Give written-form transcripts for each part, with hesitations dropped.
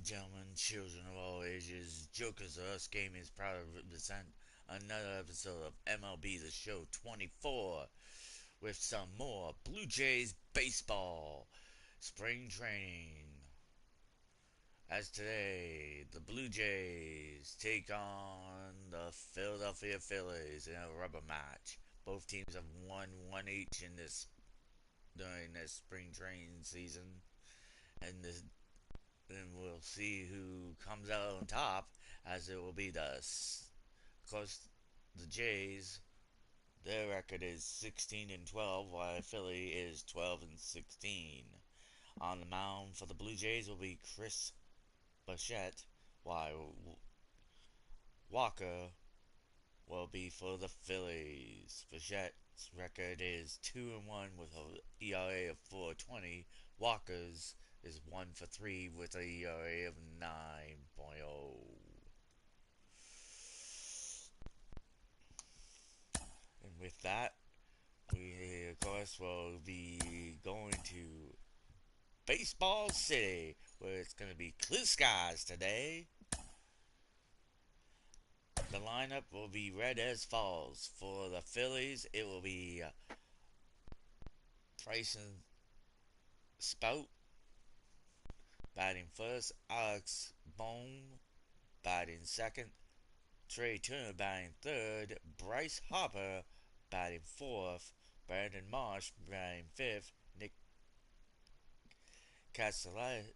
gentlemen, children of all ages, Jokers of Us Gaming is proud to present another episode of MLB The Show 24 with some more Blue Jays baseball spring training. As today, the Blue Jays take on the Philadelphia Phillies in a rubber match. Both teams have won one each during this spring training season, and then we'll see who comes out on top, as it will be of course, the Jays. Their record is 16-12, while Philly is 12-16. On the mound for the Blue Jays will be Chris Bichette, while Walker will be for the Phillies. Bichette's record is 2-1 with an ERA of 4.20. Walker's is 1 for 3 with an ERA of 9.0. And with that, we of course will be going to Baseball City, where it's going to be clear skies today. The lineup will be read as follows. For the Phillies, it will be Bryson Spout batting first, Alex Bohm batting second, Trey Turner batting third, Bryce Harper batting fourth, Brandon Marsh batting fifth, Nick Castellanos,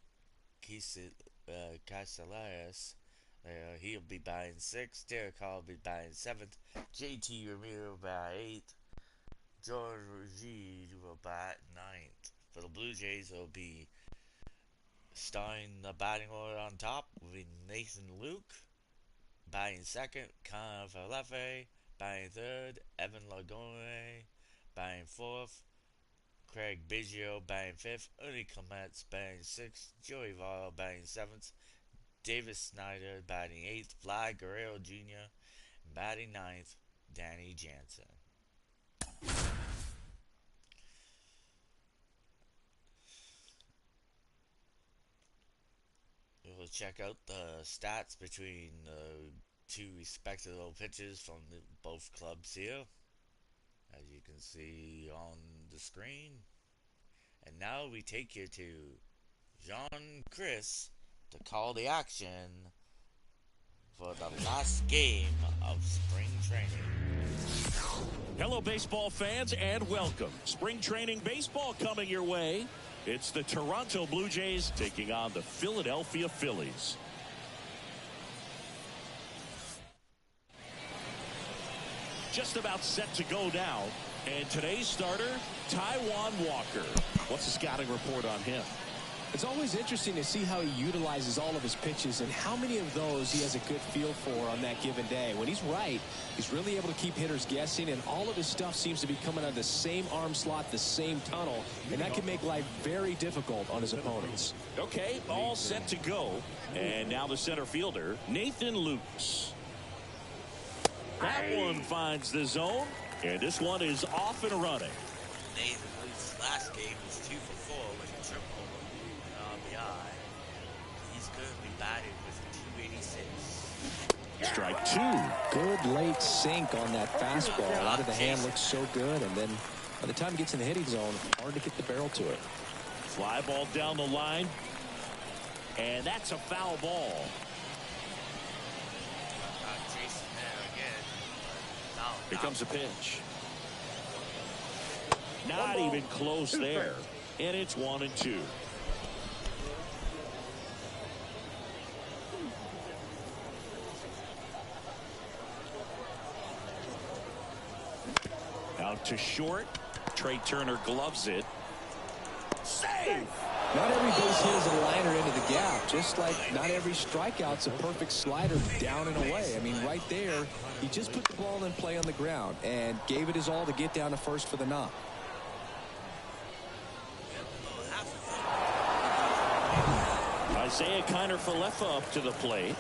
he'll be batting sixth, Derek Hall will be batting seventh, JT Ramiro batting eighth, George Regis will bat ninth. For the Blue Jays, it'll be starting the batting order on top will be Nathan Luke batting second, Connor Falefe batting third, Evan Lagone batting fourth, Craig Biggio batting fifth, Ernie Clements batting sixth, Joey Votto batting seventh, Davis Snyder batting eighth, Vlad Guerrero Jr. batting ninth, Danny Jansen. We'll check out the stats between the two respective pitchers from both clubs here, as you can see on the screen. And now we take you to Jean Chris to call the action for the last game of spring training. Hello, baseball fans, and welcome. Spring training baseball coming your way. It's the Toronto Blue Jays taking on the Philadelphia Phillies. Just about set to go now. And today's starter, Taijuan Walker. What's the scouting report on him? It's always interesting to see how he utilizes all of his pitches and how many of those he has a good feel for on that given day. When he's right, he's really able to keep hitters guessing, and all of his stuff seems to be coming out of the same arm slot, the same tunnel, and that can make life very difficult on his opponents. Okay, all set to go. And now the center fielder, Nathan Lukes. That one finds the zone, and this one is off and running. Nathan Luke's last game was 2 for 4 with a triple. He's currently batting with 286. Strike two. Good late sink on that fastball. Out of the hand looks so good, and then by the time he gets in the hitting zone, hard to get the barrel to it. Fly ball down the line, and that's a foul ball. Chasing there again. Here comes a pitch. Not even close there, and it's 1-2. Out to short. Trey Turner gloves it. Save! Not every base hit is a liner into the gap, just like not every strikeout's a perfect slider down and away. I mean, right there, he just put the ball in play on the ground and gave it his all to get down to first for the knock. Isaiah Kiner-Falefa up to the plate.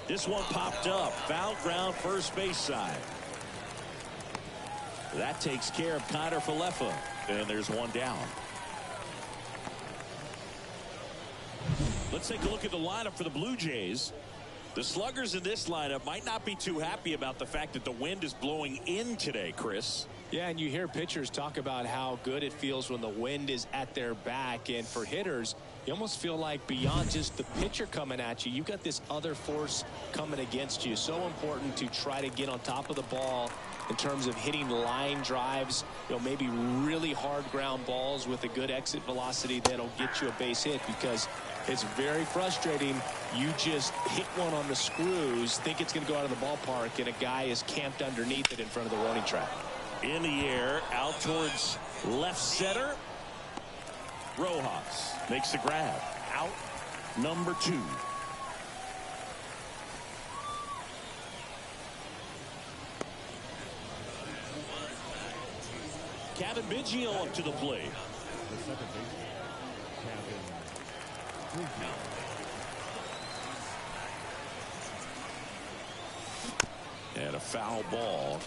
This one popped up. Foul ground, first base side. That takes care of Kiner-Falefa. And there's one down. Let's take a look at the lineup for the Blue Jays. The sluggers in this lineup might not be too happy about the fact that the wind is blowing in today, Chris. Yeah, and you hear pitchers talk about how good it feels when the wind is at their back. And for hitters, you almost feel like beyond just the pitcher coming at you, you got this other force coming against you. So important to try to get on top of the ball in terms of hitting line drives, maybe really hard ground balls with a good exit velocity that'll get you a base hit, because it's very frustrating. You just hit one on the screws, think it's going to go out of the ballpark, and a guy is camped underneath it in front of the warning track. In the air, out towards left center. Rojas makes the grab. Out number 2. Kevin Biggio up to the plate. And a foul ball.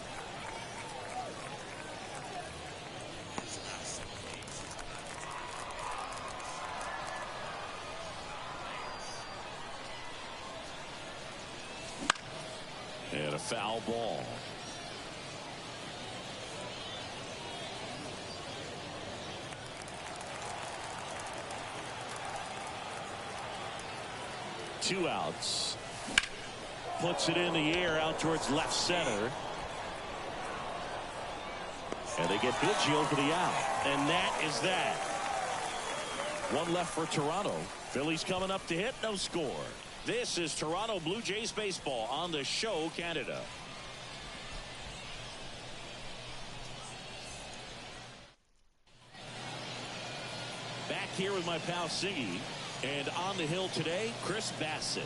And a foul ball. Two outs. Puts it in the air out towards left center. And they get Biggio for the out. And that is that. One left for Toronto. Phillies coming up to hit. No score. This is Toronto Blue Jays baseball on the show Canada. Back here with my pal Siggy. And on the hill today, Chris Bassett.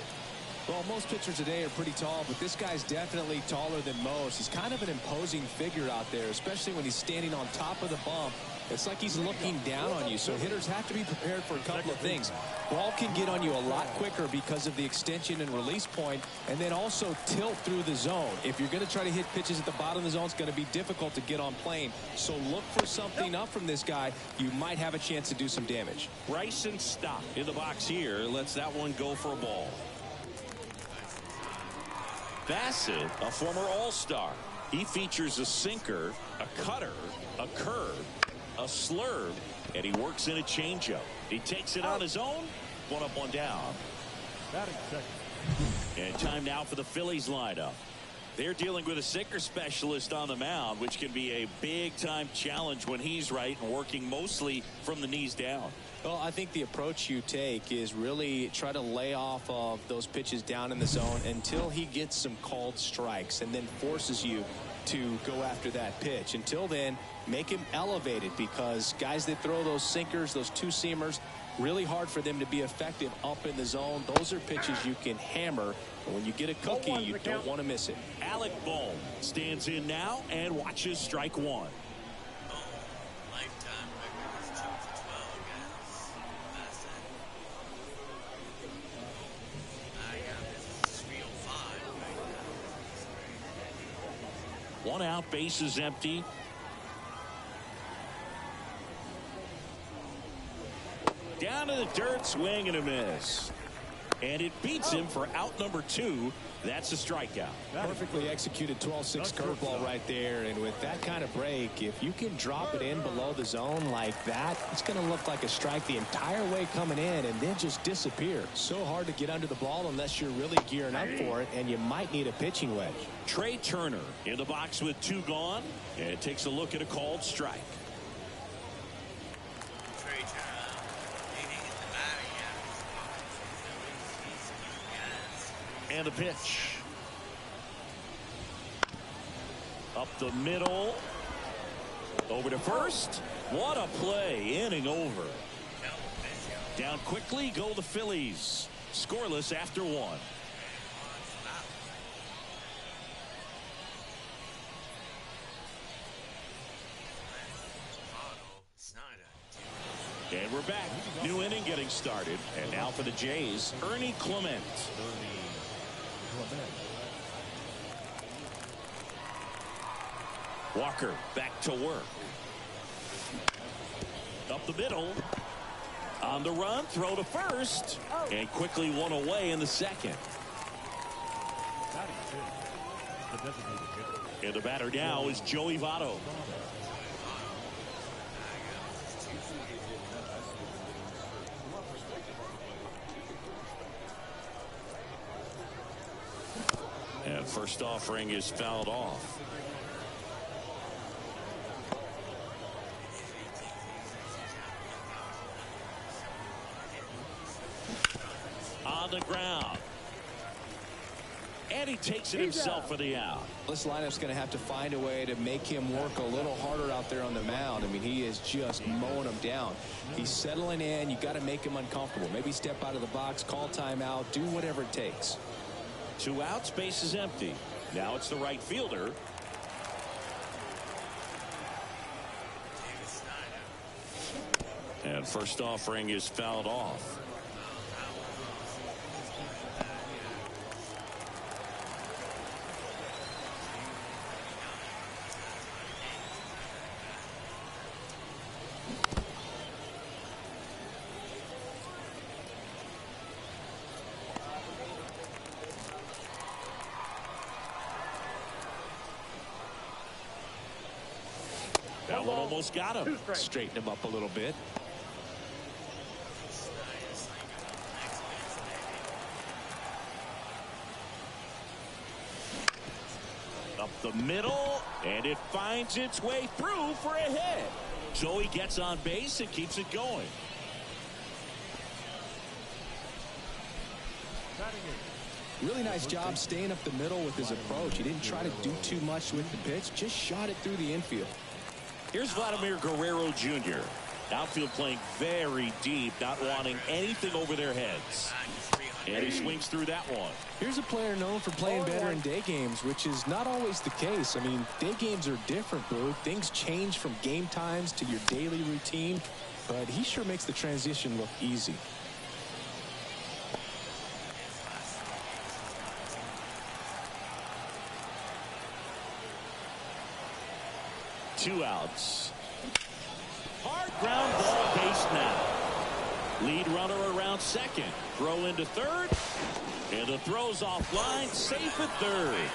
Well, most pitchers today are pretty tall, but this guy's definitely taller than most. He's kind of an imposing figure out there, especially when he's standing on top of the bump. It's like he's looking down on you, so hitters have to be prepared for a couple of things. Ball can get on you a lot quicker because of the extension and release point, and then also tilt through the zone. If you're going to try to hit pitches at the bottom of the zone, it's going to be difficult to get on plane. So look for something up from this guy. You might have a chance to do some damage. Bryson Stott in the box here lets that one go for a ball. Bassett, a former All-Star. He features a sinker, a cutter, a curve, a slurve, and he works in a changeup. He takes it on his own. One up, one down. And time now for the Phillies lineup. They're dealing with a sinker specialist on the mound, which can be a big-time challenge when he's right and working mostly from the knees down. Well, I think the approach you take is really try to lay off of those pitches down in the zone until he gets some called strikes, and then forces you to go after that pitch. Until then, make him elevated, because guys that throw those sinkers, those two-seamers, really hard for them to be effective up in the zone. Those are pitches you can hammer, and when you get a cookie, you don't want to miss it. Alec Bohm stands in now and watches strike one. Lifetime record is 2 for 12 against Bassett. I got this 305 right now. One out, base is empty. Down to the dirt, swing and a miss. And it beats him for out number 2. That's a strikeout. Perfectly executed 12-6 curveball right there. And with that kind of break, if you can drop it in below the zone like that, it's going to look like a strike the entire way coming in and then just disappear. So hard to get under the ball unless you're really gearing up for it, and you might need a pitching wedge. Trey Turner in the box with 2 gone, and takes a look at a called strike. Trey Turner leading in the batting average. And the pitch. Up the middle. Over to first. What a play. Inning over. Down quickly go the Phillies. Scoreless after 1. And we're back. New inning getting started. And now for the Jays, Ernie Clement. Walker back to work. the middle. On the run, throw to first. And quickly one away in the second. And the batter now is Joey Votto. And first offering is fouled off. On the ground. And he takes it himself for the out. This lineup's going to have to find a way to make him work a little harder out there on the mound. I mean, he is just mowing him down. He's settling in. You got to make him uncomfortable. Maybe step out of the box, call timeout, do whatever it takes. 2 outs, base is empty. Now it's the right fielder. And first offering is fouled off. That one almost got him. Straighten him up a little bit. Up the middle, and it finds its way through for a hit. So he gets on base and keeps it going. Really nice job staying up the middle with his approach. He didn't try to do too much with the pitch, just shot it through the infield. Here's Vladimir Guerrero Jr. Outfield playing very deep, not wanting anything over their heads. And he swings through that one. Here's a player known for playing better in day games, which is not always the case. I mean, day games are different, Blue. Things change from game times to your daily routine, but he sure makes the transition look easy. Two outs. Hard ground ball, base now. Lead runner around second. Throw into third. And the throw's offline. Safe at third.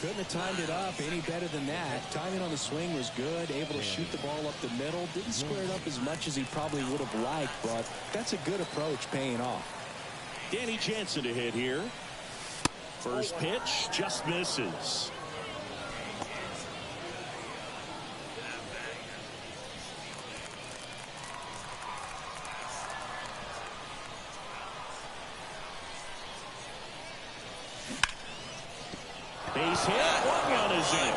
Couldn't have timed it up any better than that. Timing on the swing was good. Able to shoot the ball up the middle. Didn't square it up as much as he probably would have liked, but that's a good approach paying off. Danny Jansen to hit here. First pitch just misses. Base hit. 1 run is in.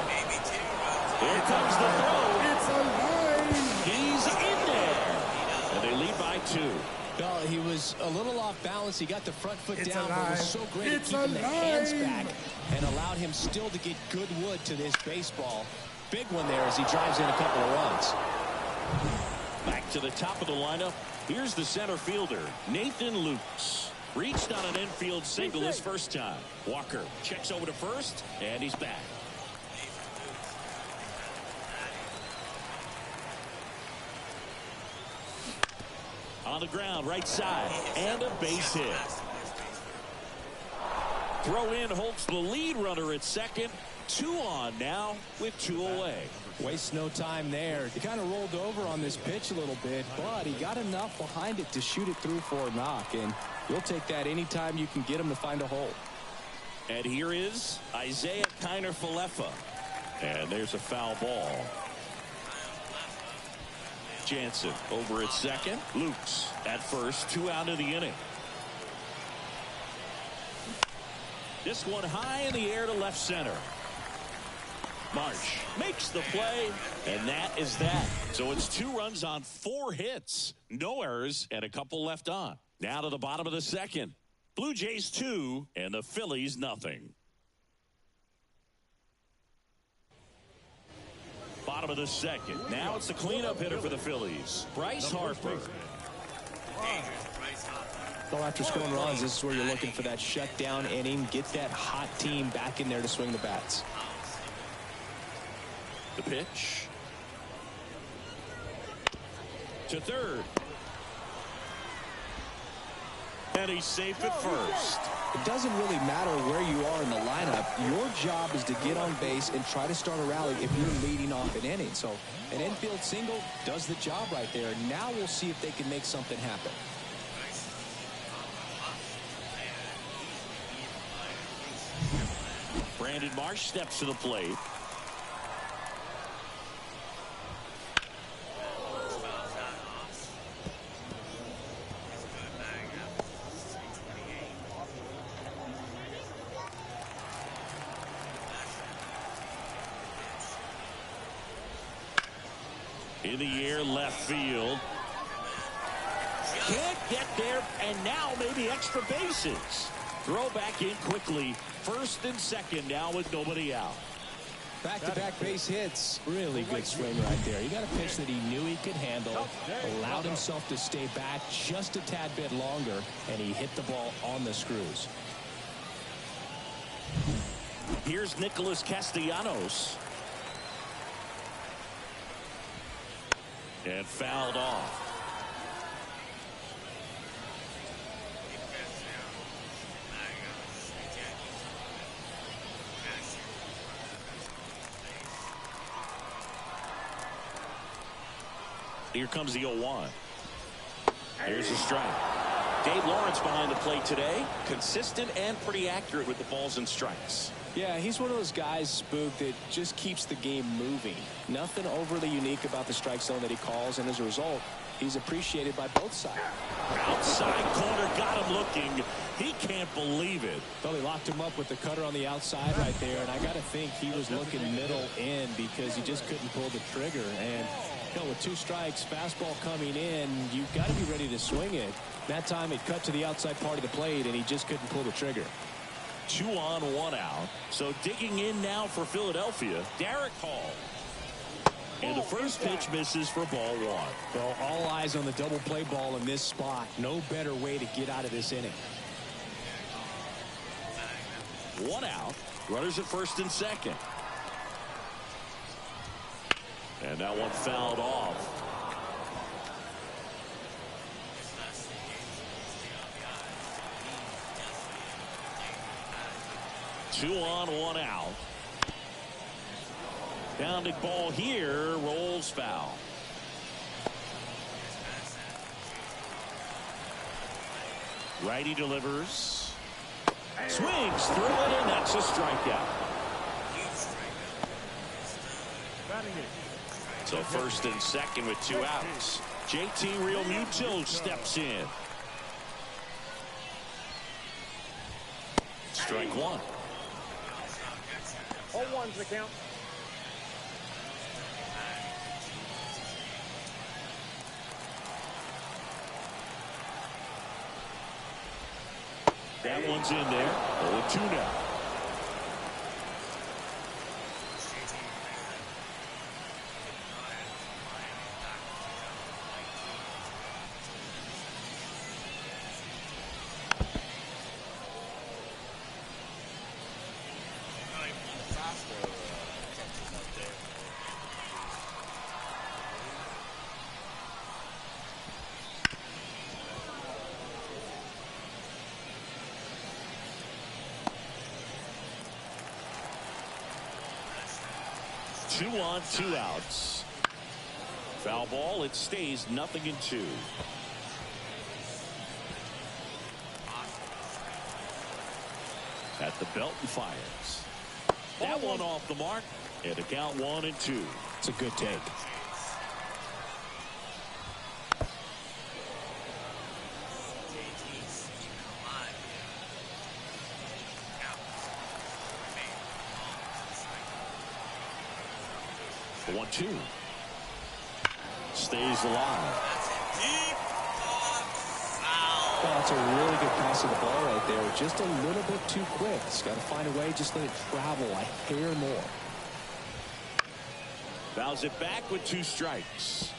Here comes the throw. It's a line. He's in there. And they lead by 2. Well, he was a little off balance. He got the front foot It's down, but was so great at It's keeping the hands alive. back and allowed him still to get good wood to this baseball. Big one there as he drives in a couple of runs. Back to the top of the lineup. Here's the center fielder, Nathan Lukes. Reached on an infield single his first time. Walker checks over to first, and he's back. On the ground, right side, and a base hit. Throw in holds the lead runner at second. 2 on now with 2 away. Waste no time there. He kind of rolled over on this pitch a little bit, but he got enough behind it to shoot it through for a knock, and you'll take that anytime you can get him to find a hole. And here is Isaiah Kiner-Falefa. And there's a foul ball. Jansen over at second. Lukes at first. 2 out of the inning. This one high in the air to left center. Marsh makes the play, and that is that. So it's 2 runs on 4 hits. No errors, and a couple left on. Now to the bottom of the second. Blue Jays 2, and the Phillies nothing. Bottom of the second. Now it's the cleanup hitter for the Phillies, Bryce Harper. Well, after scoring runs, this is where you're looking for that shutdown inning. Get that hot team back in there to swing the bats. The pitch. to third. And he's safe at first. It doesn't really matter where you are in the lineup. Your job is to get on base and try to start a rally if you're leading off an inning. So an infield single does the job right there. Now we'll see if they can make something happen. Brandon Marsh steps to the plate. In the air, left field. Can't get there, and now maybe extra bases. Throw back in quickly. First and second now with nobody out. Back-to-back base hits. Really good swing right there. He got a pitch that he knew he could handle, allowed himself to stay back just a tad bit longer, and he hit the ball on the screws. Here's Nicholas Castellanos. And fouled off. Here comes the 0-1. Here's a strike. Dave Lawrence behind the plate today. Consistent and pretty accurate with the balls and strikes. Yeah, he's one of those guys, Spook, that just keeps the game moving. Nothing overly unique about the strike zone that he calls, and as a result, he's appreciated by both sides. Outside corner, got him looking. He can't believe it. Well, he locked him up with the cutter on the outside right there, and I got to think he was looking middle in because he just couldn't pull the trigger. And you know, with 2 strikes, fastball coming in, you've got to be ready to swing it. That time it cut to the outside part of the plate, and he just couldn't pull the trigger. 2 on, 1 out. So digging in now for Philadelphia, Derek Hall. And the first pitch misses for ball 1. Well, all eyes on the double play ball in this spot. No better way to get out of this inning. 1 out. Runners at first and second. And that one fouled off. 2 on, 1 out. Pounding ball here, rolls foul. Righty delivers. Swings through it, and that's a strikeout. So first and second with 2 outs. JT Realmuto steps in. Strike 1. 0-1's the count. That one's in there. 0-2 now. Two on, 2 outs. Foul ball. It stays 0-2. At the belt and fires. That one off the mark. And a count 1-2. It's a good take. The 1-2. Stays alive. Well, that's a really good pass of the ball right there. Just a little bit too quick. He's got to find a way. Just let it travel a hair more. Fouls it back with 2 strikes.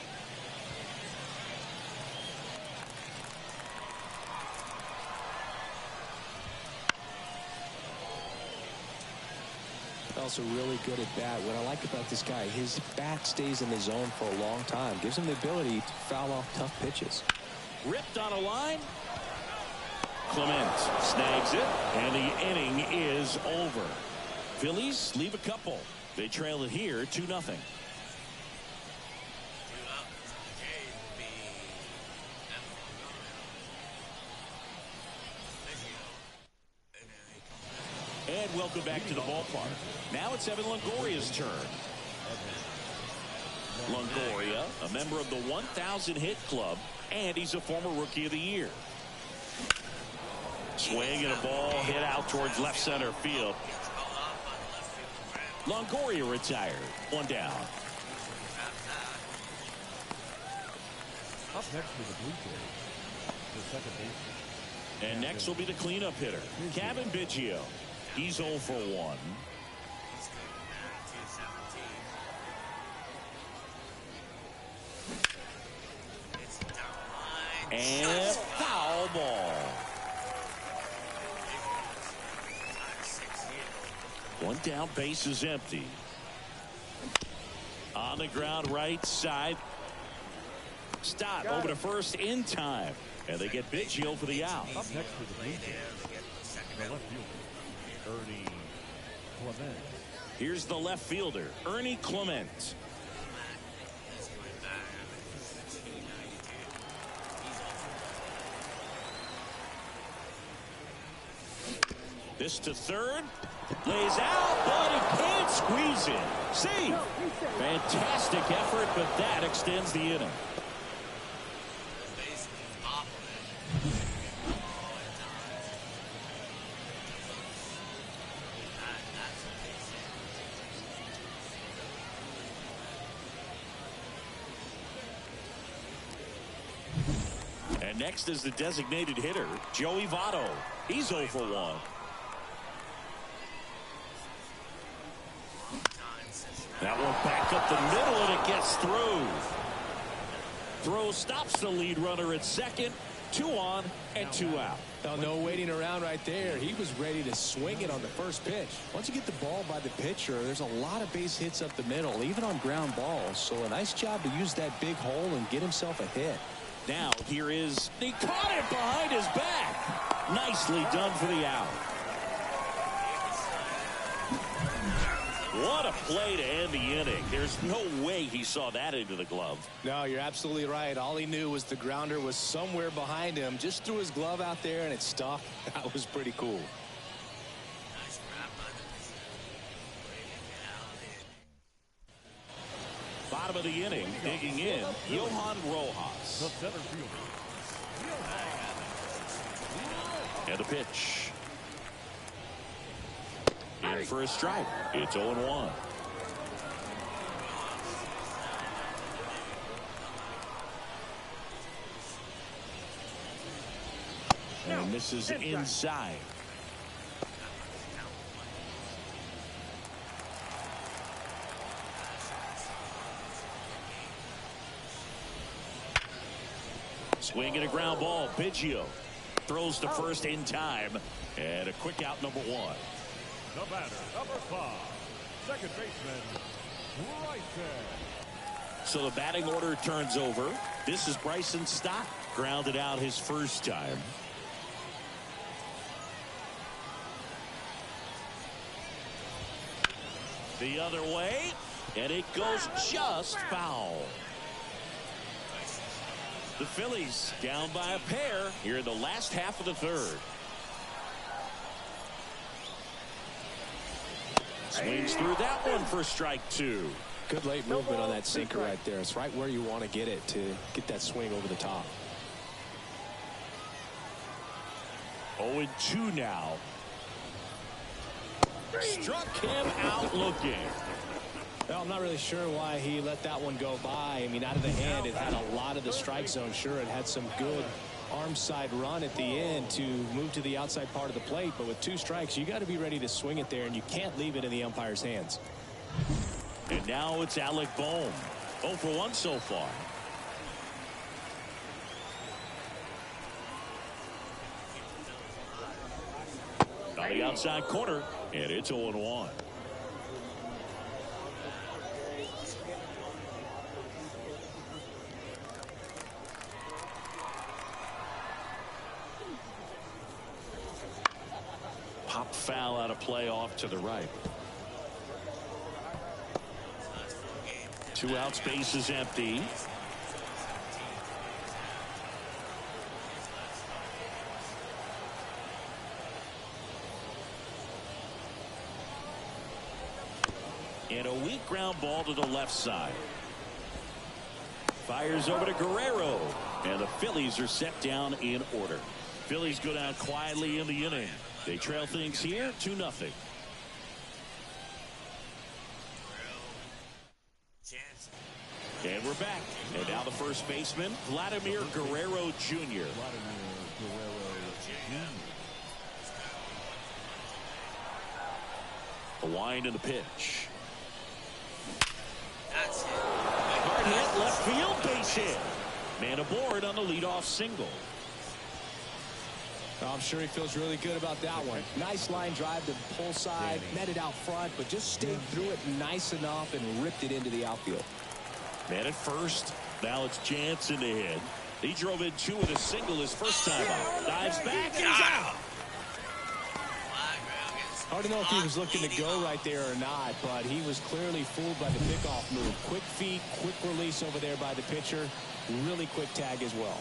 Well, also really good at bat. What I like about this guy, his bat stays in the zone for a long time. Gives him the ability to foul off tough pitches. Ripped on a line. Clement snags it, and the inning is over. Phillies leave a couple. They trail it here 2-0. And welcome back to the ballpark. Now it's Evan Longoria's turn. Longoria, a member of the 1,000 hit club, and he's a former Rookie of the Year. Swing and a ball hit out towards left center field. Longoria retired. 1 down. Up next for the Blue Jays, the second baseman. And next will be the cleanup hitter, Kevin Biggio. He's 0 for 1. And foul ball. 1 down, base is empty. On the ground, right side. Stop over to first in time. And they get Biggio for the out. Up next for the Blue Jays, the left fielder, Ernie Clement. Here's the left fielder, Ernie Clement. This to third. Lays out, but he can't squeeze it. See, fantastic effort, but that extends the inning. And next is the designated hitter, Joey Votto. He's 0 for 1. That one back up the middle, and it gets through. Throw stops the lead runner at second. 2 on and 2 out. Now, no waiting around right there. He was ready to swing it on the first pitch. Once you get the ball by the pitcher, there's a lot of base hits up the middle, even on ground balls. So a nice job to use that big hole and get himself a hit. Now here is, he caught it behind his back. Nicely done for the out. What a play to end the inning. There's no way he saw that into the glove. No, you're absolutely right. All he knew was the grounder was somewhere behind him. Just threw his glove out there and it stuck. That was pretty cool. Bottom of the inning, digging in, Johan Rojas. The center fielder. And the pitch. In for a strike. It's 0-1. And this is inside. Swing and a ground ball. Biggio throws to first in time. And a quick out, number 1. The batter, number 5, second baseman, Bryson. So the batting order turns over. This is Bryson Stott. Grounded out his first time. The other way. And it goes just foul. The Phillies down by a pair here in the last half of the third. Swings through that one for strike 2. Good late movement on that sinker right there. It's right where you want to get it to get that swing over the top. 0-2 now. Struck him out looking. Well, I'm not really sure why he let that one go by. I mean, out of the hand, it had a lot of the strike zone. Sure, it had some good arm side run at the end to move to the outside part of the plate, but with 2 strikes, you got to be ready to swing it there, and you can't leave it in the umpire's hands. And now it's Alec Bohm. 0 for 1 so far. On the outside corner, and it's 0-1. Foul out of play off to the right. 2 outs, base is empty. And a weak ground ball to the left side. Fires over to Guerrero. And the Phillies are set down in order. Phillies go down quietly in the inning. They trail things here 2-0. And we're back. And now the first baseman, Vladimir Guerrero Jr. A wind in the pitch. That's it. Hard hit, left field, base hit. Man aboard on the leadoff single. I'm sure he feels really good about that one. Nice line drive to the pull side, met it out front, but just stayed through it nice enough and ripped it into the outfield. Man at first. Now it's Jansen to hit. He drove in 2 with a single his first time out. Dives back and he's out. Hard to know if he was looking to go right there or not, but he was clearly fooled by the pickoff move. Quick feet, quick release over there by the pitcher. Really quick tag as well.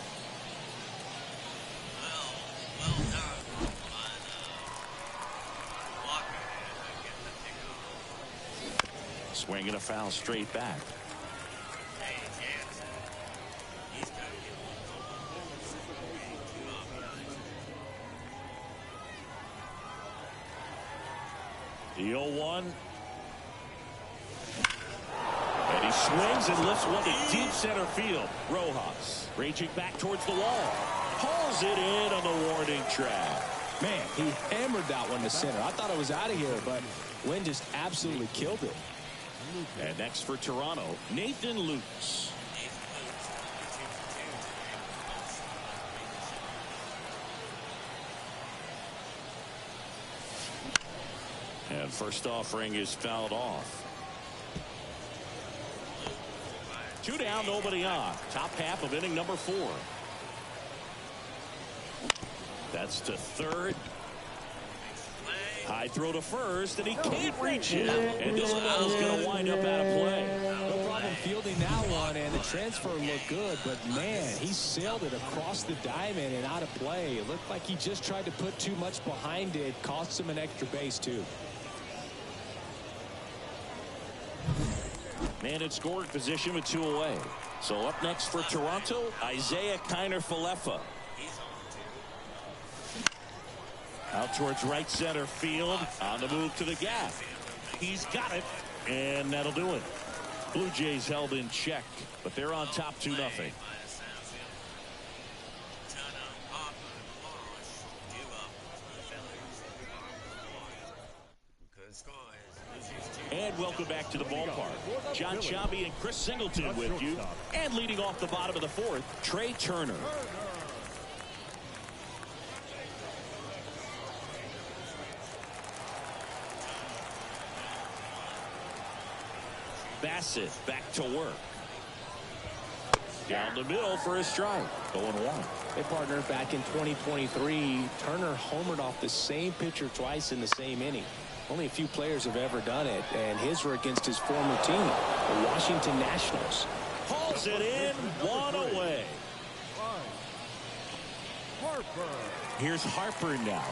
Well done on Walker. Swinging a foul straight back. Hey, Jansen. He's got to get The 0-1. And he swings and lifts one to deep center field. Rojas raging back towards the wall. Hauls it in on the warning track. Man, he hammered that one to center. I thought it was out of here, but Wynn just absolutely killed it. And next for Toronto, Nathan Lukes. And first offering is fouled off. 2 down, nobody on. Top half of inning number 4. That's to third. High throw to first, and he can't reach it. And this ball's going to wind up out of play. No problem fielding that one, and the transfer looked good, but man, he sailed it across the diamond and out of play. It looked like he just tried to put too much behind it. Cost him an extra base, too. Man in scoring position with 2 away. So up next for Toronto, Isaiah Kiner-Falefa. Out towards right center field. On the move to the gap. He's got it. And that'll do it. Blue Jays held in check, but they're on top 2-0. And welcome back to the ballpark. John Sciambi and Chris Singleton with you. And leading off the bottom of the 4th, Trey Turner. Bassett back to work. Down the middle for a strike. 0-1. Hey, partner, back in 2023, Turner homered off the same pitcher twice in the same inning. Only a few players have ever done it, and his were against his former team, the Washington Nationals. Hauls it in, 1 away. Here's Harper now.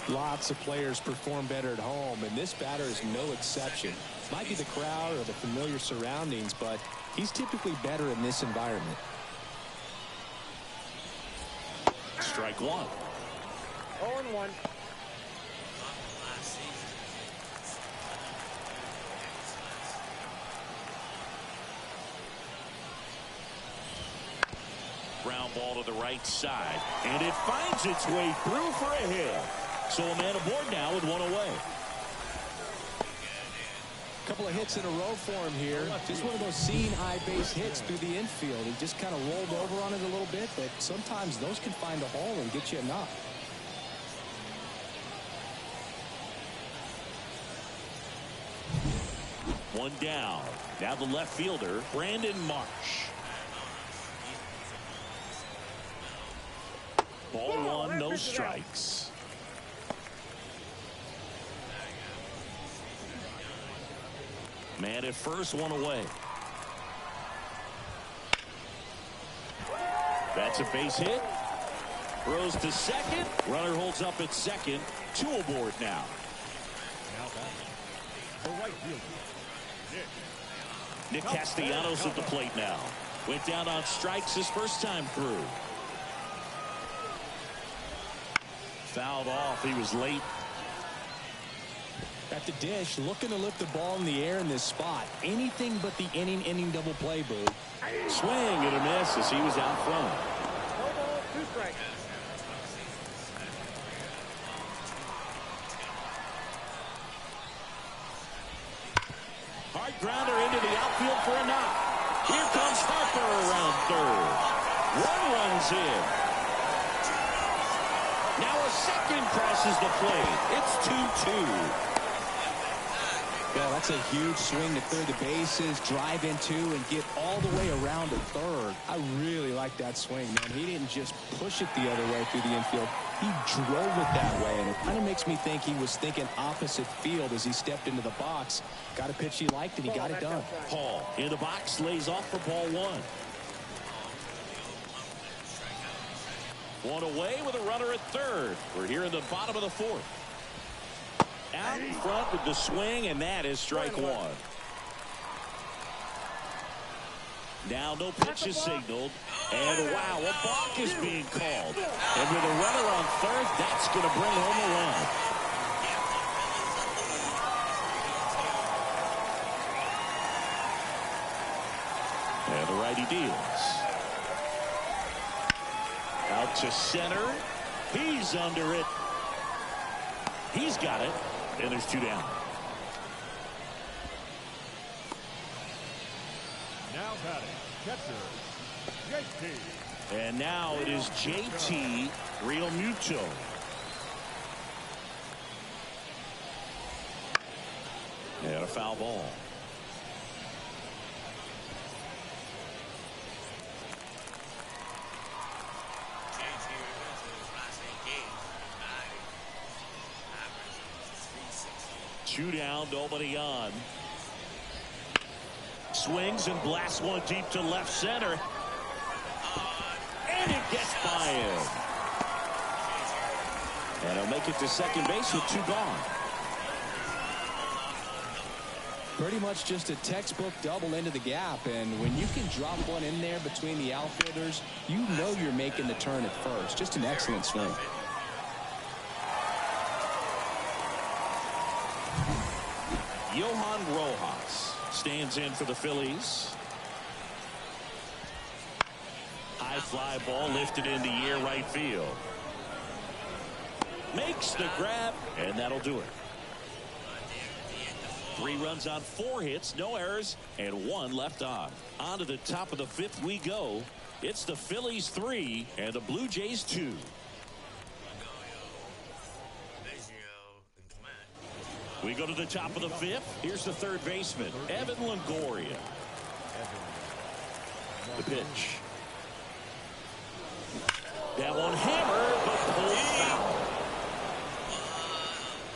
Lots of players perform better at home, and this batter is no exception. Might be the crowd or the familiar surroundings, but he's typically better in this environment. Strike 1. 0-1. Ground ball to the right side, and it finds its way through for a hit. So a man aboard now with 1 away. A couple of hits in a row for him here. Just one of those seeing high base hits through the infield. He just kind of rolled over on it a little bit, but sometimes those can find a hole and get you a knock. One down. Now the left fielder, Brandon Marsh. Ball 1, no strikes. Man at first, one away. That's a base hit. Throws to second. Runner holds up at second. 2 aboard now. Now back. The right fielder, Nick Castellanos at the plate now. Went down on strikes his first time through. Fouled off. He was late. At the dish, looking to lift the ball in the air in this spot. Anything but the inning double play, Boo. Swing and a miss as he was out front. No ball, 2 strikes. Hard grounder into the outfield for a knock. Here comes Harper around third. 1 runs in. Now a second crosses the plate. It's 2-2. Well, that's a huge swing to clear the bases, drive into, and get all the way around to third. I really like that swing, man. He didn't just push it the other way through the infield. He drove it that way, and it kind of makes me think he was thinking opposite field as he stepped into the box. Got a pitch he liked, and he got it done. Paul in the box, lays off for ball 1. 1 away with a runner at third. We're here in the bottom of the 4th. Out in front with the swing, and that is strike 1. Now no pitch is signaled. And wow, a balk is being called. And with a runner on third, that's going to bring home a run. And the righty deals. Out to center. He's under it. He's got it. And there's 2 down. now batting, catcher, JT. And now it is JT Realmuto. And a foul ball. Two down, nobody on. Swings and blasts one deep to left center. And it gets by him. And he'll make it to second base with 2 gone. Pretty much just a textbook double into the gap, and when you can drop one in there between the outfielders, you know you're making the turn at first. Just an excellent swing. Johan Rojas stands in for the Phillies. High fly ball lifted into air right field. Makes the grab, and that'll do it. 3 runs on 4 hits, no errors, and 1 left on. On to the top of the 5th we go. It's the Phillies 3 and the Blue Jays 2. We go to the top of the 5th. Here's the third baseman, Evan Longoria. The pitch. That one hammered, but pulled foul.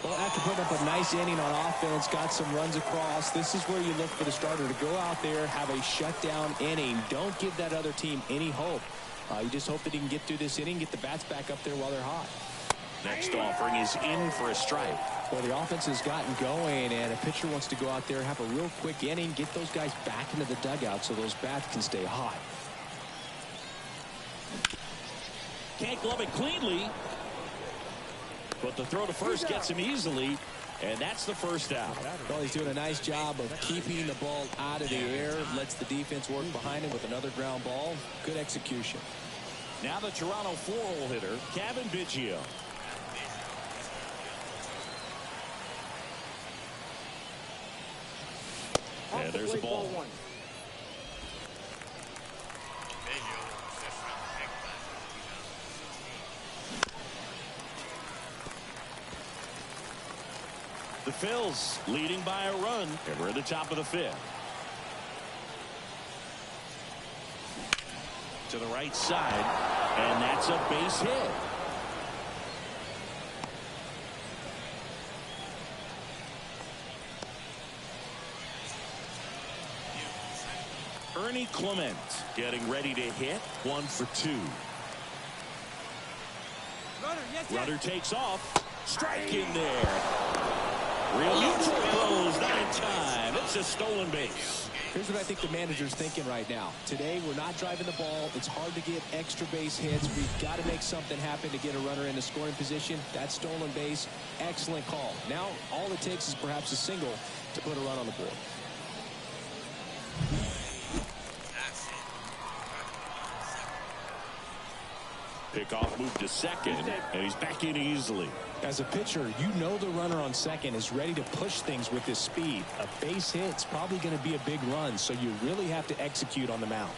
Well, after putting up a nice inning on offense, got some runs across, this is where you look for the starter to go out there, have a shutdown inning. Don't give that other team any hope. You just hope that he can get through this inning, get the bats back up there while they're hot. Next offering is in for a strike. Well, the offense has gotten going, and a pitcher wants to go out there, have a real quick inning, get those guys back into the dugout so those bats can stay hot. Can't glove it cleanly. But the throw to first gets him easily, and that's the first out. Well, he's doing a nice job of keeping the ball out of the air, lets the defense work behind him with another ground ball. Good execution. Now the Toronto 4-hole hitter, Kevin Biggio. And there's the ball. The Phils leading by a run, and we're at the top of the 5th. To the right side, and that's a base hit. Ernie Clement getting ready to hit. 1 for 2. Runner takes off. Strike in there. Real neutral throws, not in time. It's a stolen base. Here's what I think the manager's thinking right now. Today, we're not driving the ball. It's hard to get extra base hits. We've got to make something happen to get a runner in a scoring position. That stolen base, excellent call. Now, all it takes is perhaps a single to put a run on the board. Pickoff move to second, and he's back in easily. As a pitcher, you know the runner on second is ready to push things with his speed. A base hit's probably going to be a big run, so you really have to execute on the mound.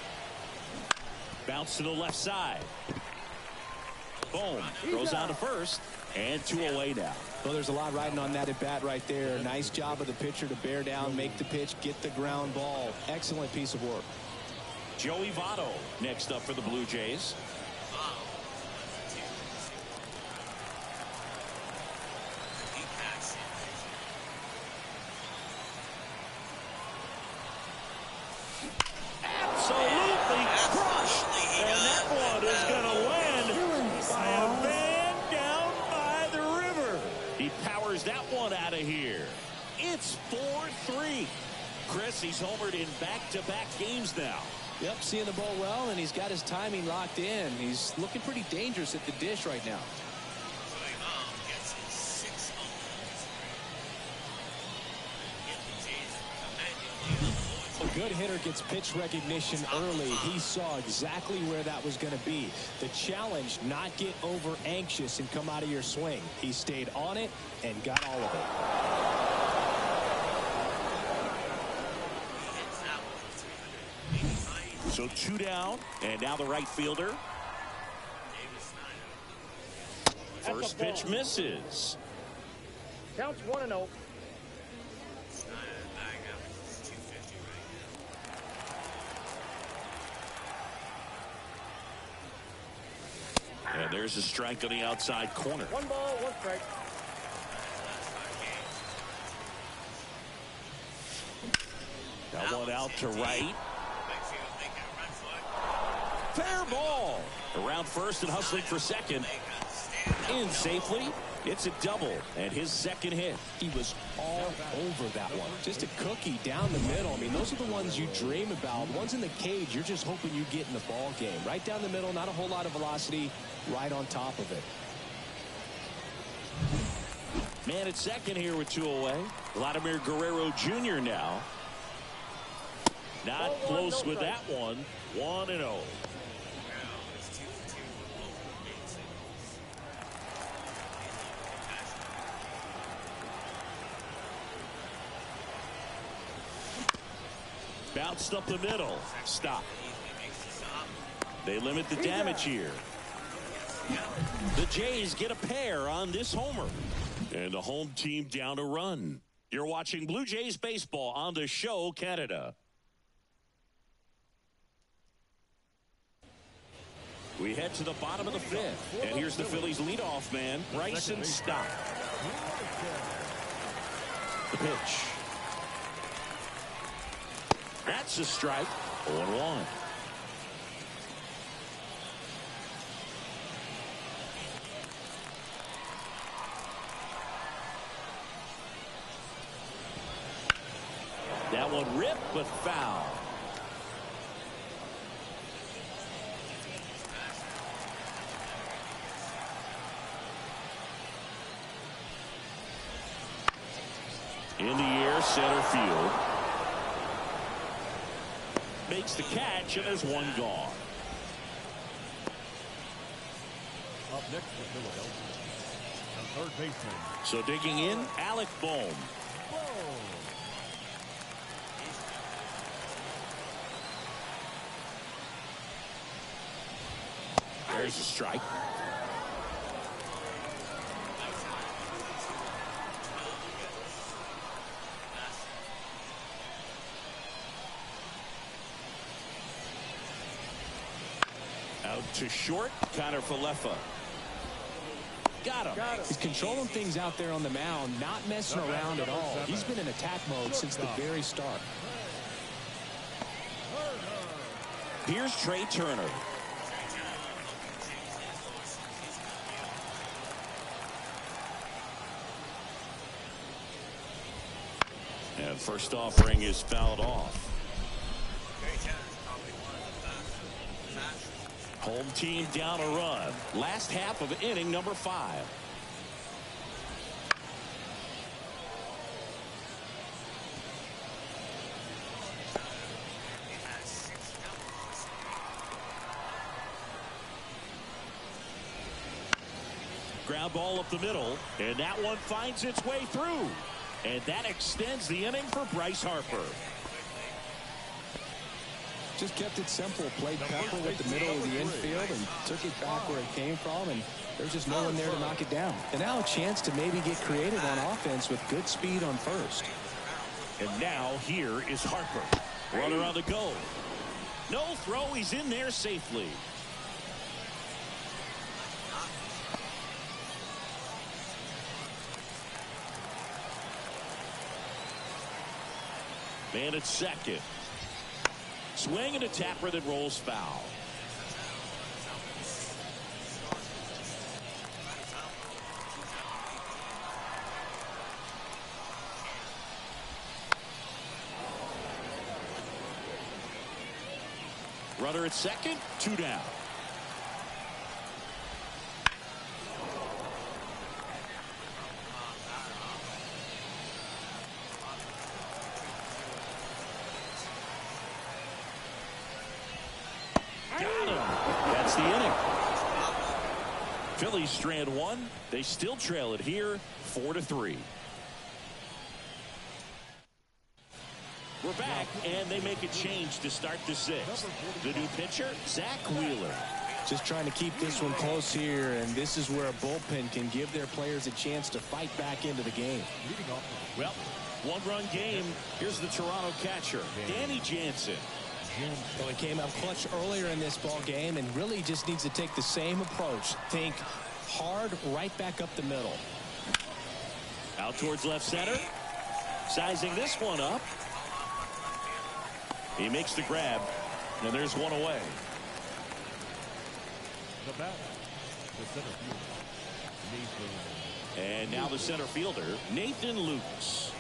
Bounce to the left side. Boom. Throws out to first, and 2 away now. Well, there's a lot riding on that at bat right there. Nice job of the pitcher to bear down, make the pitch, get the ground ball. Excellent piece of work. Joey Votto next up for the Blue Jays. Absolutely crushed. And that one is going to land by a man down by the river. He powers that one out of here. It's 4-3. Chris, he's homered in back-to-back games now. Yep, seeing the ball well, and he's got his timing locked in. He's looking pretty dangerous at the dish right now. A good hitter gets pitch recognition early. He saw exactly where that was going to be. The challenge, not get over anxious and come out of your swing. He stayed on it and got all of it. So 2 down, and now the right fielder. First pitch misses. Counts 1-0. And there's a strike on the outside corner. 1 ball, 1 strike. That one out to right. Fair ball. Around first and hustling for second. In safely. It's a double and his second hit. He was all over that one. Just a cookie down the middle. I mean, those are the ones you dream about. Ones in the cage, you're just hoping you get in the ball game. Right down the middle, not a whole lot of velocity, right on top of it. Man at second here with 2 away. Vladimir Guerrero Jr. now. Not close with that one. 1-0. Bounced up the middle. Stop. They limit the damage here. The Jays get a pair on this homer. And the home team down a run. You're watching Blue Jays baseball on the show, Canada. We head to the bottom of the 5th. And here's the Phillies leadoff man, Bryson Stott. The pitch. That's a strike. 0-1. That one ripped, but foul. In the air, center field. Makes the catch, and there's one gone. Up next for Philadelphia, the third baseman. So digging in, Alec Bohm. There's a strike. Out to short, Connor Falefa. Got him. He's controlling things out there on the mound, not messing around at all. He's been in attack mode since the very start. Here's Trey Turner. And first offering is fouled off. Home team down a run. Last half of inning number 5. Ground ball up the middle, and that one finds its way through. And that extends the inning for Bryce Harper. Just kept it simple. Played Pepper with the middle of the infield and took it back where it came from, and there's just no one there to knock it down. And now a chance to maybe get creative on offense with good speed on first. And now here is Harper. Runner on the go. No throw. He's in there safely. Man at second. Swing and a tapper that rolls foul. Runner at second, 2 down. Phillies strand 1. They still trail it here 4-3. We're back, and they make a change to start the 6th. The new pitcher, Zach Wheeler. Just trying to keep this one close here, and this is where a bullpen can give their players a chance to fight back into the game. Well, 1-run game. Here's the Toronto catcher, Danny Jansen. So he came out clutch earlier in this ball game and really just needs to take the same approach. Think hard right back up the middle. Out towards left center. Sizing this one up. He makes the grab, and there's one away. The batter, the center fielder, Nathan. And now the center fielder, Nathan Lukes.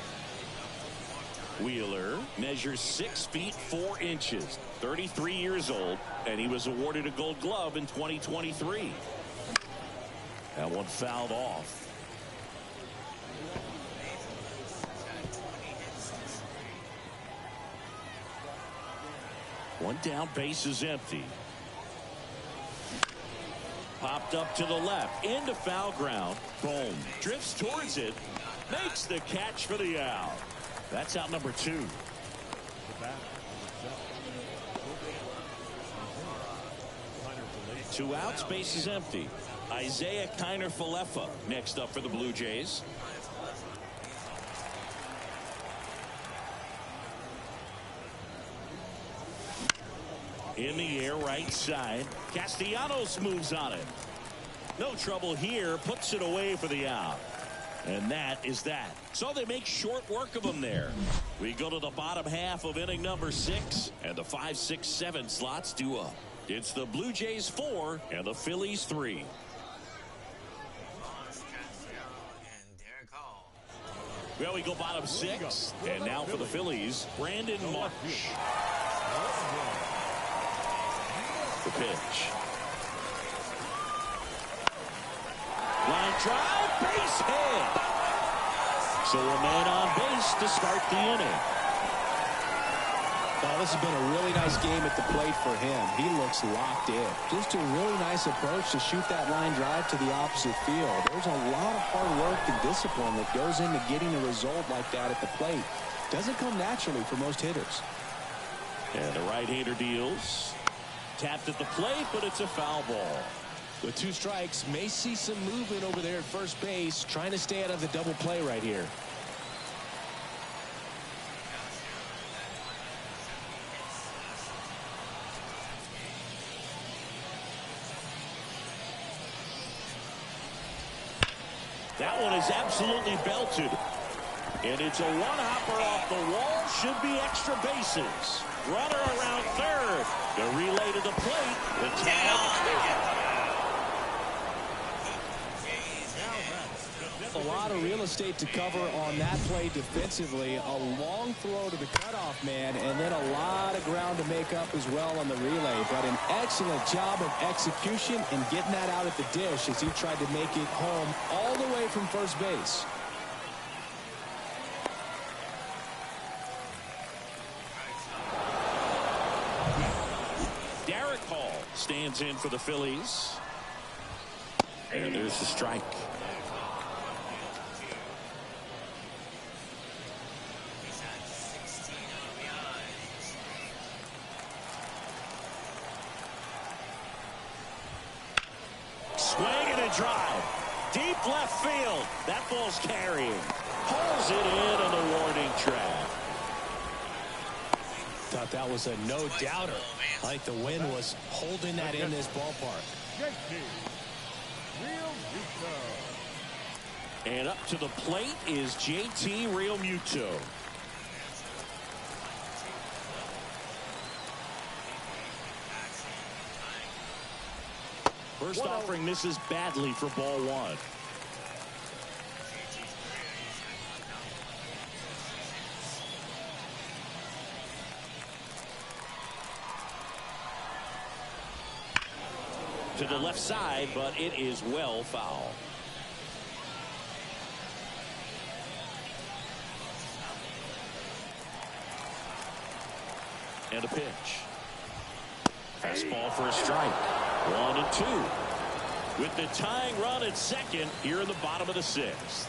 Wheeler measures 6 feet 4 inches, 33 years old, and he was awarded a Gold Glove in 2023. That one fouled off. One down, base is empty. Popped up to the left, into foul ground. Boom. Drifts towards it, makes the catch for the out. That's out number 2. 2 outs, base is empty. Isaiah Kiner-Falefa next up for the Blue Jays. In the air, right side. Castellanos moves on it. No trouble here, puts it away for the out. And that is that. So they make short work of them there. We go to the bottom half of inning number 6, and the 5, 6, 7 slots due up. It's the Blue Jays 4 and the Phillies 3. Well, we go bottom 6, and now for the Phillies, Brandon Marsh. The pitch. Line drive, base hit. So a man on base to start the inning. Well, this has been a really nice game at the plate for him. He looks locked in. Just a really nice approach to shoot that line drive to the opposite field. There's a lot of hard work and discipline that goes into getting a result like that at the plate. Doesn't come naturally for most hitters. And the right-hander deals. Tapped at the plate, but it's a foul ball. With 2 strikes, may see some movement over there at first base, trying to stay out of the double play right here. That one is absolutely belted. And it's a one-hopper off the wall. Should be extra bases. Runner around third. The relay lot of real estate to cover on that play defensively. A long throw to the cutoff man, and then a lot of ground to make up as well on the relay. But an excellent job of execution and getting that out at the dish as he tried to make it home all the way from first base. Stands in for the Phillies. And there's the strike. Swing and a drive. Deep left field. That ball's carrying. Pulls it in on the warning track. Thought that was a no-doubter. I think the wind was holding that in this ballpark. And up to the plate is JT Realmuto. First offering misses badly for ball one. To the left side, but it is well foul. And a pitch. Fastball for a strike. 1-2. With the tying run at second here in the bottom of the sixth.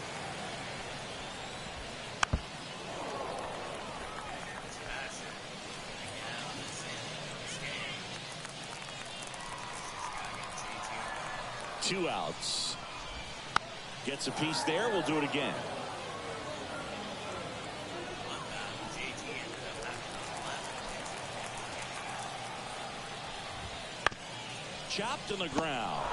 Two outs. Gets a piece there. We'll do it again. Chopped on the ground.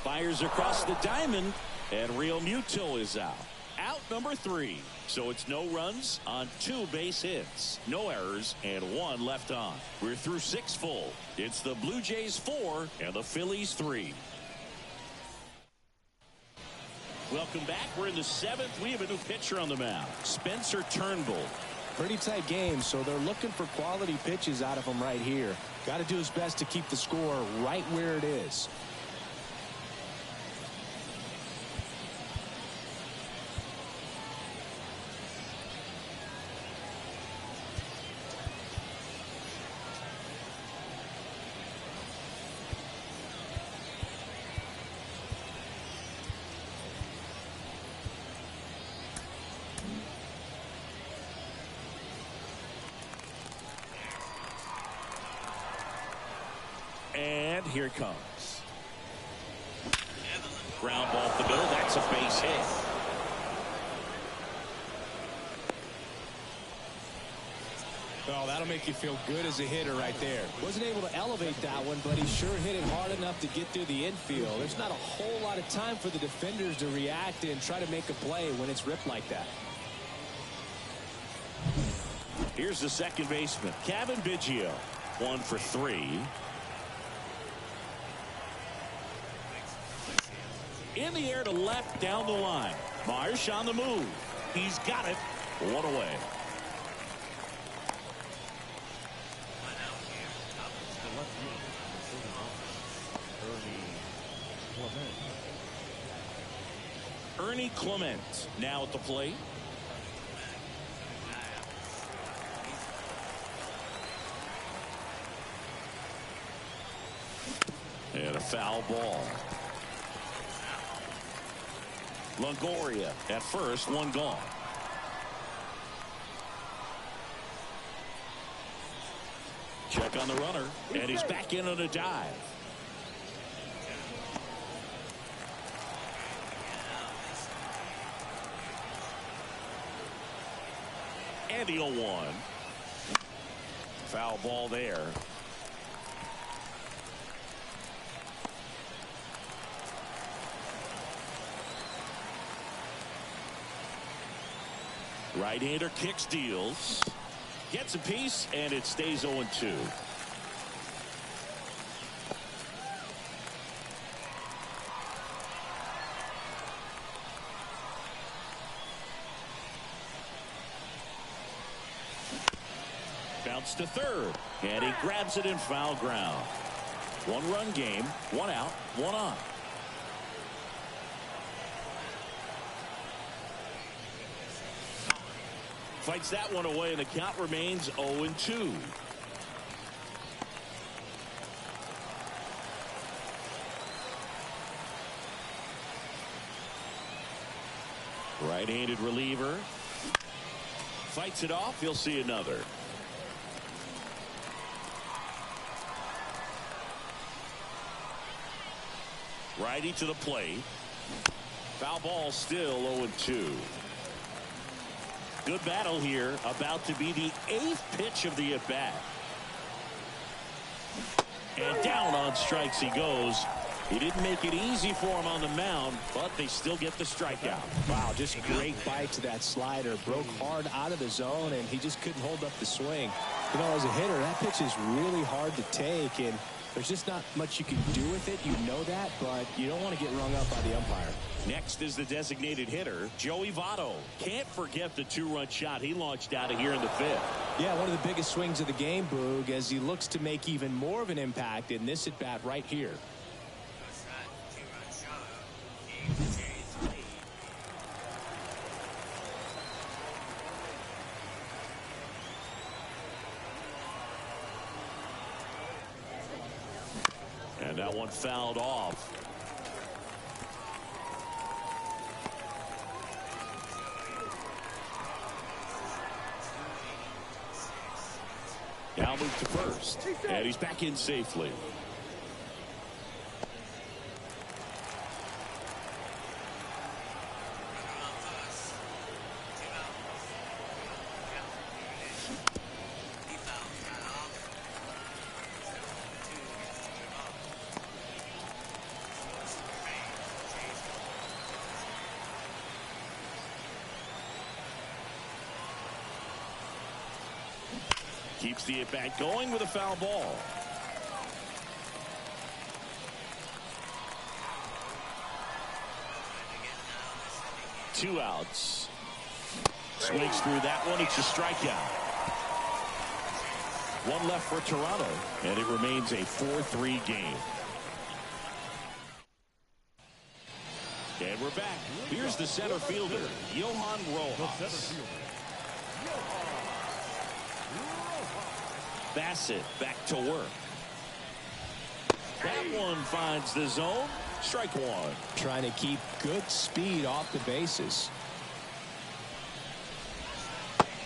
Fires across the diamond, and Realmuto is out. Out number 3. So it's no runs on 2 base hits, no errors, and 1 left on. We're through 6 full. It's the Blue Jays 4 and the Phillies 3. Welcome back. We're in the 7th. We have a new pitcher on the mound, Spencer Turnbull. Pretty tight game, so they're looking for quality pitches out of him right here. Got to do his best to keep the score right where it is. And here it comes. Ground ball up the middle. That's a base hit. Well, that'll make you feel good as a hitter right there. Wasn't able to elevate that one, but he sure hit it hard enough to get through the infield. There's not a whole lot of time for the defenders to react and try to make a play when it's ripped like that. Here's the second baseman, Kevin Biggio. 1 for 3. In the air to left, down the line. Marsh on the move. He's got it. 1 away. Ernie Clement now at the plate. And a foul ball. Longoria at first, 1 gone. Check on the runner, and he's back in on a dive. And the 0-1. Foul ball there. Right-hander kicks, deals, gets a piece, and it stays 0-2. Counts to third. And he grabs it in foul ground. 1-run game, 1 out, 1 on. Fights that one away, and the count remains 0-2. Right-handed reliever. Fights it off. He'll see another. Righty to the plate. Foul ball, still 0-2. Good battle here. About to be the 8th pitch of the at-bat. And down on strikes he goes. He didn't make it easy for him on the mound, but they still get the strikeout. Wow, just great bite to that slider. Broke hard out of the zone, and he just couldn't hold up the swing. You know, as a hitter, that pitch is really hard to take, and there's just not much you can do with it. You know that, but you don't want to get rung up by the umpire. Next is the designated hitter, Joey Votto. Can't forget the 2-run shot he launched out of here in the 5th. Yeah, one of the biggest swings of the game, Boog, as he looks to make even more of an impact in this at-bat right here. And that one fouled off. Now move to first. And he's back in safely. Keeps the at-bat going with a foul ball. Two outs. Swings through that one. It's a strikeout. One left for Toronto, and it remains a 4-3 game. And we're back. Here's the center fielder, Johan Rojas. Bassett back to work. That one finds the zone. Strike one. Trying to keep good speed off the bases.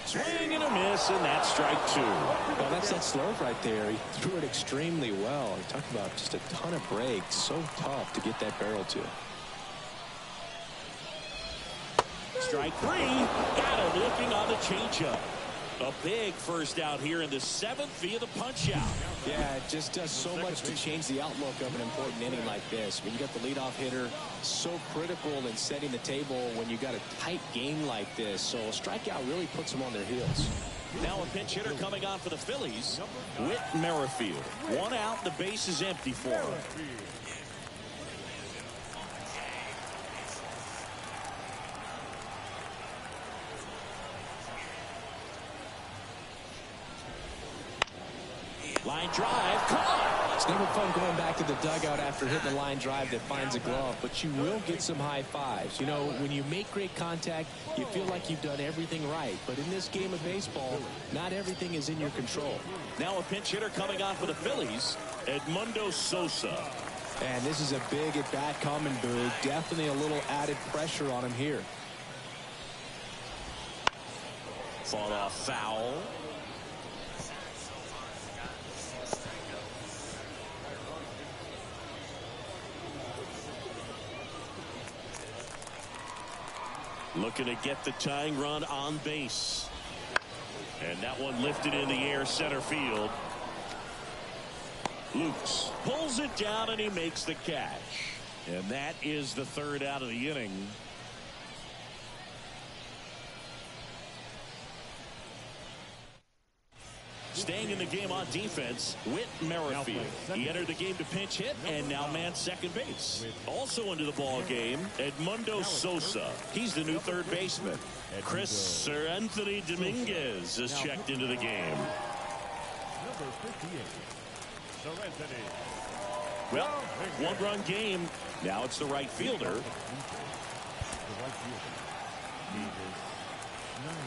Swing and a miss, and that's strike two. Well, that's that slurve right there. He threw it extremely well. He talked about just a ton of breaks. So tough to get that barrel to. Strike three. Got him looking on the changeup. A big first out here in the 7th via the punch out. Yeah, it just does so much to change the outlook of an important inning like this. When you got the leadoff hitter, so critical in setting the table when you got a tight game like this. So a strikeout really puts them on their heels. Now a pinch hitter coming on for the Phillies, Whit Merrifield. One out, the base is empty for him. Line drive, caught. It's never fun going back to the dugout after hitting a line drive that finds a glove, but you will get some high fives. You know, when you make great contact, you feel like you've done everything right. But in this game of baseball, not everything is in your control. Now a pinch hitter coming on for the Phillies, Edmundo Sosa. And this is a big at-bat coming, Boog. Definitely a little added pressure on him here. Fought off foul. Looking to get the tying run on base. And that one lifted in the air center field. Lukes pulls it down and he makes the catch. And that is the 3rd out of the inning. Staying in the game on defense, Whit Merrifield. He entered the game to pinch hit and now man second base. Also into the ball game, Edmundo Sosa. He's the new 3rd baseman. Chris Sir Anthony Dominguez is checked into the game. Number 58, Serenity. Well, one-run game. Now it's the right fielder. The right fielder, Davis Snyder.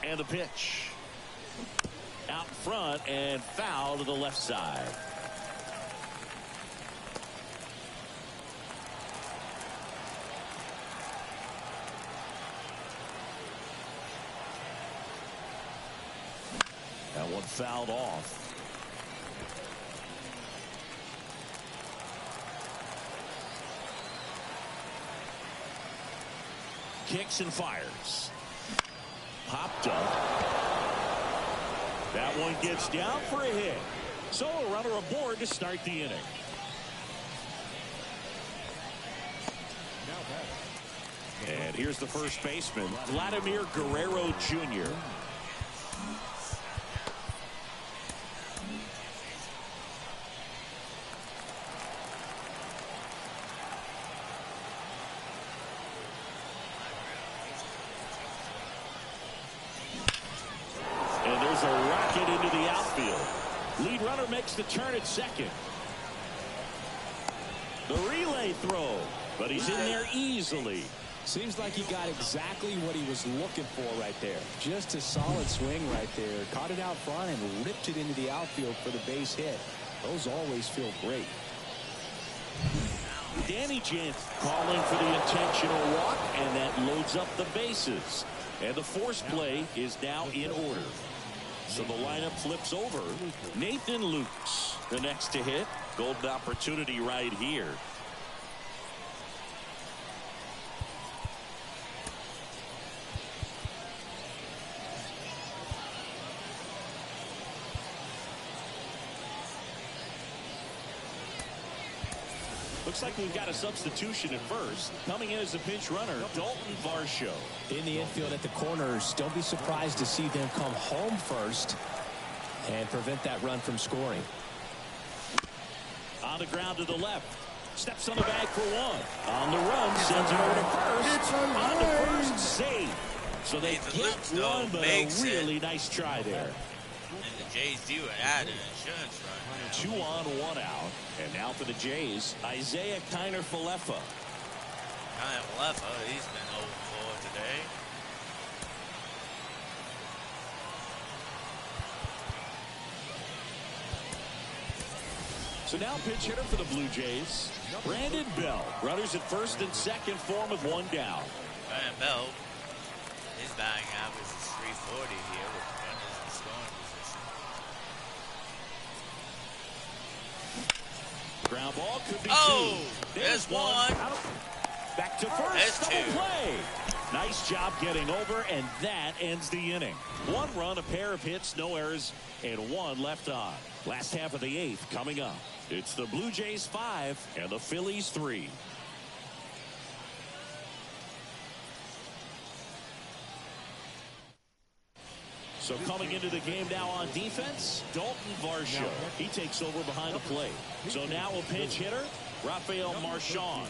And the pitch. Out front and foul to the left side. That one fouled off. Kicks and fires. Popped up. That one gets down for a hit. So a runner aboard to start the inning. And here's the first baseman, Vladimir Guerrero Jr. And there's a rocket into the outfield. Lead runner makes the turn at second. The relay throw, but he's in there easily. Seems like he got exactly what he was looking for right there. Just a solid swing right there. Caught it out front and ripped it into the outfield for the base hit. Those always feel great. Danny Gent calling for the intentional walk, and that loads up the bases. And the force play is now in order. So the lineup flips over. Nathan Lukes, the next to hit. Golden opportunity right here. Looks like we've got a substitution at first. Coming in as a pinch runner, Dalton Varsho. In the infield at the corners, don't be surprised to see them come home first and prevent that run from scoring. On the ground to the left. Steps on the bag for one. On the run, sends it over to first. On to first, save. So they get one, but a really nice try there. And the Jays do add an insurance run. 2 on, 1 out. And now for the Jays, Isaiah Kiner-Falefa. Kiner-Falefa, he's been 0-4 today. So now pitch hitter for the Blue Jays, Brandon Bell. Runners at first and second for him with 1 down. Brandon Bell, his batting average is 340 here with runners in scoring position. Ground ball could be 2. There's one. Back to first. There's double 2. play. Nice job getting over, and that ends the inning. 1 run, a pair of hits, no errors, and 1 left on. Last half of the 8th coming up. It's the Blue Jays 5 and the Phillies 3. So coming into the game now on defense, Dalton Varsho. He takes over behind the plate. So now a pinch hitter, Rafael Marchand.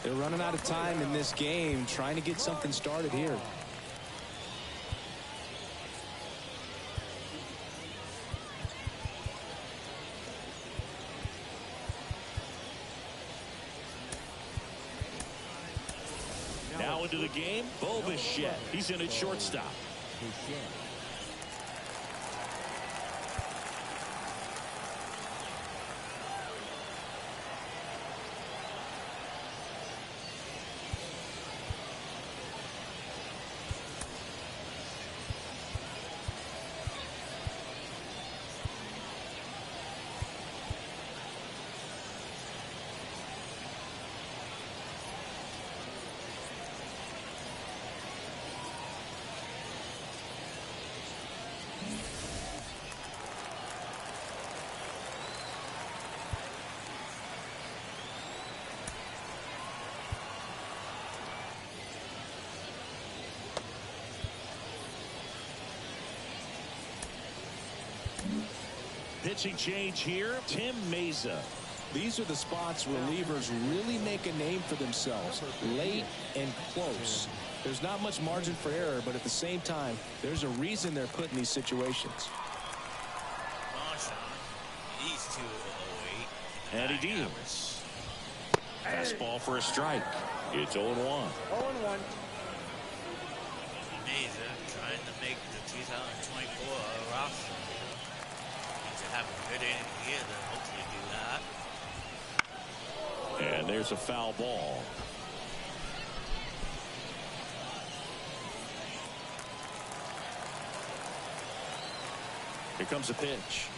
They're running out of time in this game, trying to get something started here. Now into the game, Bo Bichette. He's in at shortstop. pitching change here. Tim Meza. These are the spots relievers really make a name for themselves. Late and close. There's not much margin for error, but at the same time, there's a reason they're put in these situations. He's 208. And he deals. Fastball for a strike. It's 0-1. 0-1. Meza trying to make the 2024 roster. Needs to have a good inning here to hopefully do that. And there's a foul ball. Here comes a pitch.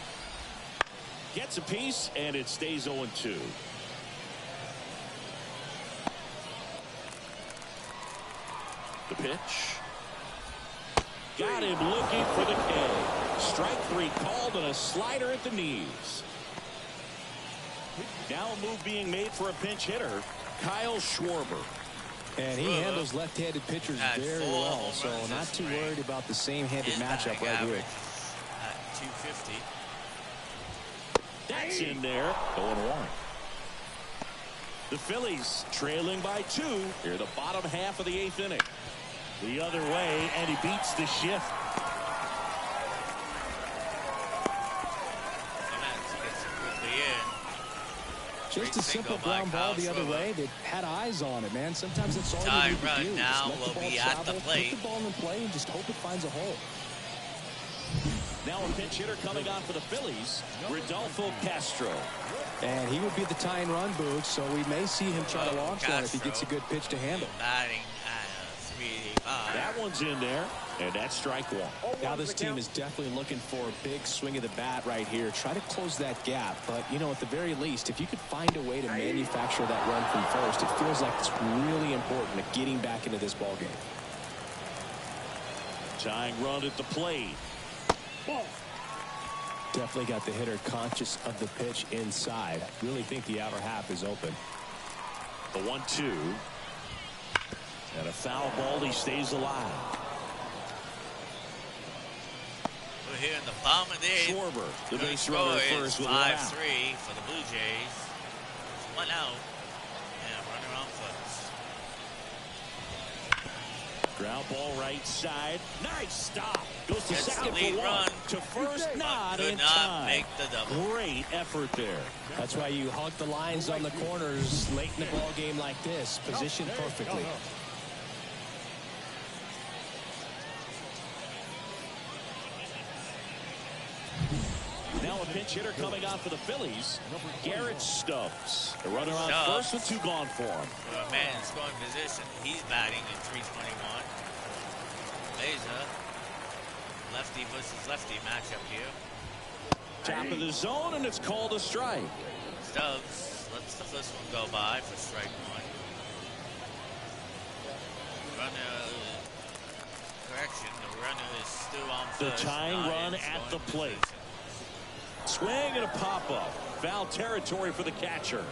Gets a piece, and it stays 0-2. The pitch. Got him looking for the K. Strike 3 called and a slider at the knees. Now a move being made for a pinch hitter, Kyle Schwarber. And he handles left-handed pitchers very well, so not too worried about the same-handed matchup right here. At 250. That's in there. 0-1. The Phillies trailing by 2 here the bottom half of the 8th inning. The other way, and he beats the shift. Just a simple ground ball the other way. They had eyes on it, man. Sometimes that's all you need to do. Now will be at the plate. Put the ball in play and just hope it finds a hole. Now a pinch hitter coming on for the Phillies, Rodolfo Castro. And he would be the tying run, Boog, so we may see him try to launch one if he gets a good pitch to handle. Batting at 385. That one's in there, and that's strike 1. Now this team is definitely looking for a big swing of the bat right here. Try to close that gap, but, you know, at the very least, if you could find a way to manufacture that run from first, it feels like it's really important to getting back into this ballgame. Tying run at the plate. Definitely got the hitter conscious of the pitch inside. Really think the outer half is open. The 1-2. And a foul ball. He stays alive. We're here in the bottom of the 8th. Schwarber, the Good base runner score first is with 1 out. 5-3 for the Blue Jays. 1 out. And runner on first. Ground ball right side. Nice stop. Goes to Gets second the lead for 1. run. To first, not Could in not time. make the double. Great effort there. That's why you hug the lines on the corners late in the ball game like this. Positioned perfectly. Now a pinch hitter coming on for the Phillies, Garrett Stubbs. The runner on first with 2 gone for him. Well, man in scoring position. He's batting at 321. Meza. Lefty versus lefty matchup here. Top of the zone, and it's called a strike. Stubbs lets the first one go by for strike 1. Runner, correction, the runner is still on The first. tying run at the plate. Swing and a pop-up. Foul territory for the catcher.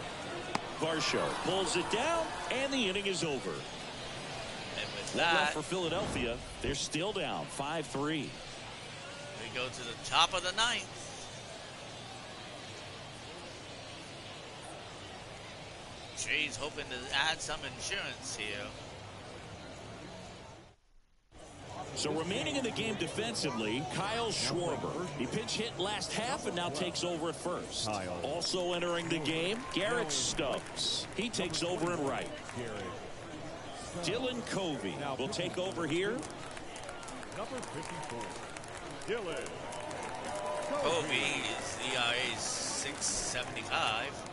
Varsho pulls it down, and the inning is over. And with One left that, for Philadelphia. They're still down 5-3. we go to the top of the 9th. Jays hoping to add some insurance here. So remaining in the game defensively, Kyle Schwarber. He pinch hit last half and now takes over at first. Also entering the game, Garrett Stubbs. He takes over at right. Dylan Covey will take over here. Number 54, Dylan Covey is ERA 6.75.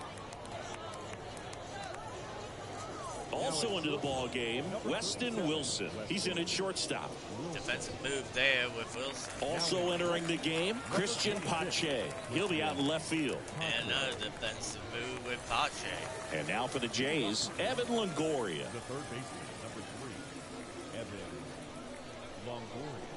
Also into the ball game, Weston Wilson. He's in at shortstop. Defensive move there with Wilson. Also entering the game, Christian Pache. He'll be out in left field. And another defensive move with Pache. And now for the Jays, Evan Longoria. the third baseman, number 3, Evan Longoria.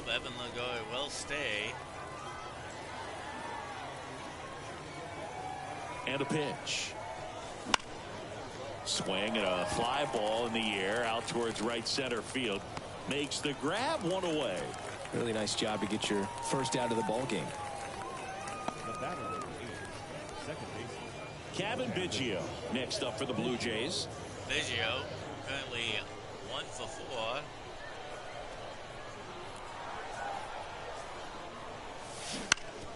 Nope, Evan Lagoy will stay. And a pitch. Swing and a fly ball in the air out towards right center field. Makes the grab, one away. Really nice job to get your first out of the ball game. The batter is second baseman Kevin Biggio next up for the Blue Jays. Biggio currently 1 for 4.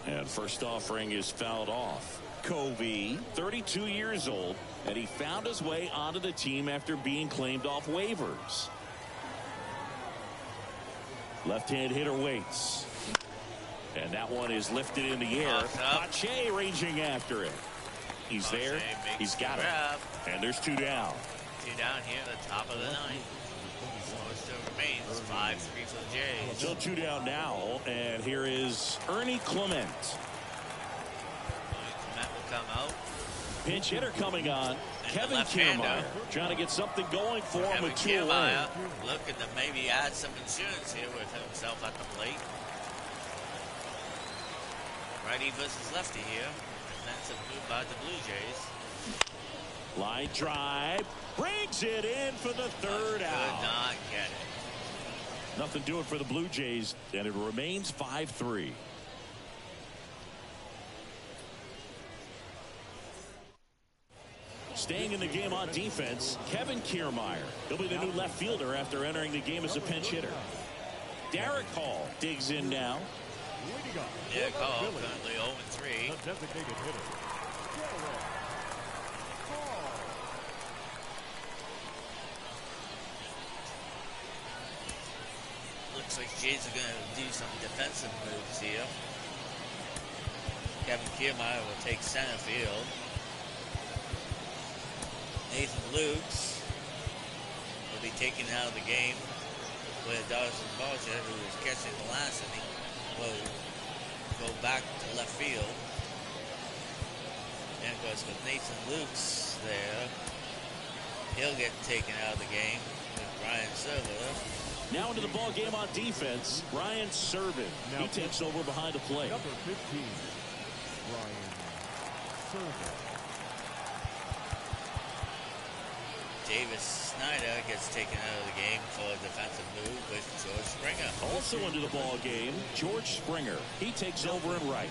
And first offering is fouled off. Covey, 32 years old, and he found his way onto the team after being claimed off waivers. Left-hand hitter waits. And that one is lifted in the air. Pache ranging after it. He's there. He's got it. And there's 2 down. 2 down here at the top of the 9th. Score still remains 5-3 for the Jays. Still 2 down now. And here is Ernie Clement. Clement will come out. Pinch hitter coming on. And Kevin Kiermaier trying to get something going for him with 2 away. Looking to maybe add some insurance here with himself at the plate. Righty versus lefty here. Defensive move by the Blue Jays. Line drive. Brings it in for the 3rd out. Could not get it. Nothing doing for the Blue Jays, and it remains 5-3. Staying in the game on defense, Kevin Kiermaier. He'll be the new left fielder after entering the game as a pinch hitter. Derek Hall digs in now. Derek Hall currently 0-3. The designated hitter. Looks like Jays are going to do some defensive moves here. Kevin Kiermaier will take center field. Nathan Lukes will be taken out of the game with Dawson Balcha, who was catching the last inning, will go back to left field. And of course with Nathan Lukes there, he'll get taken out of the game with Ryan Server. Now into the ball game on defense, Ryan Servin. He takes over behind the plate. Number 15, Ryan Server. Davis Snyder gets taken out of the game for a defensive move with George Springer. Also into the ball game, George Springer. He takes over in right.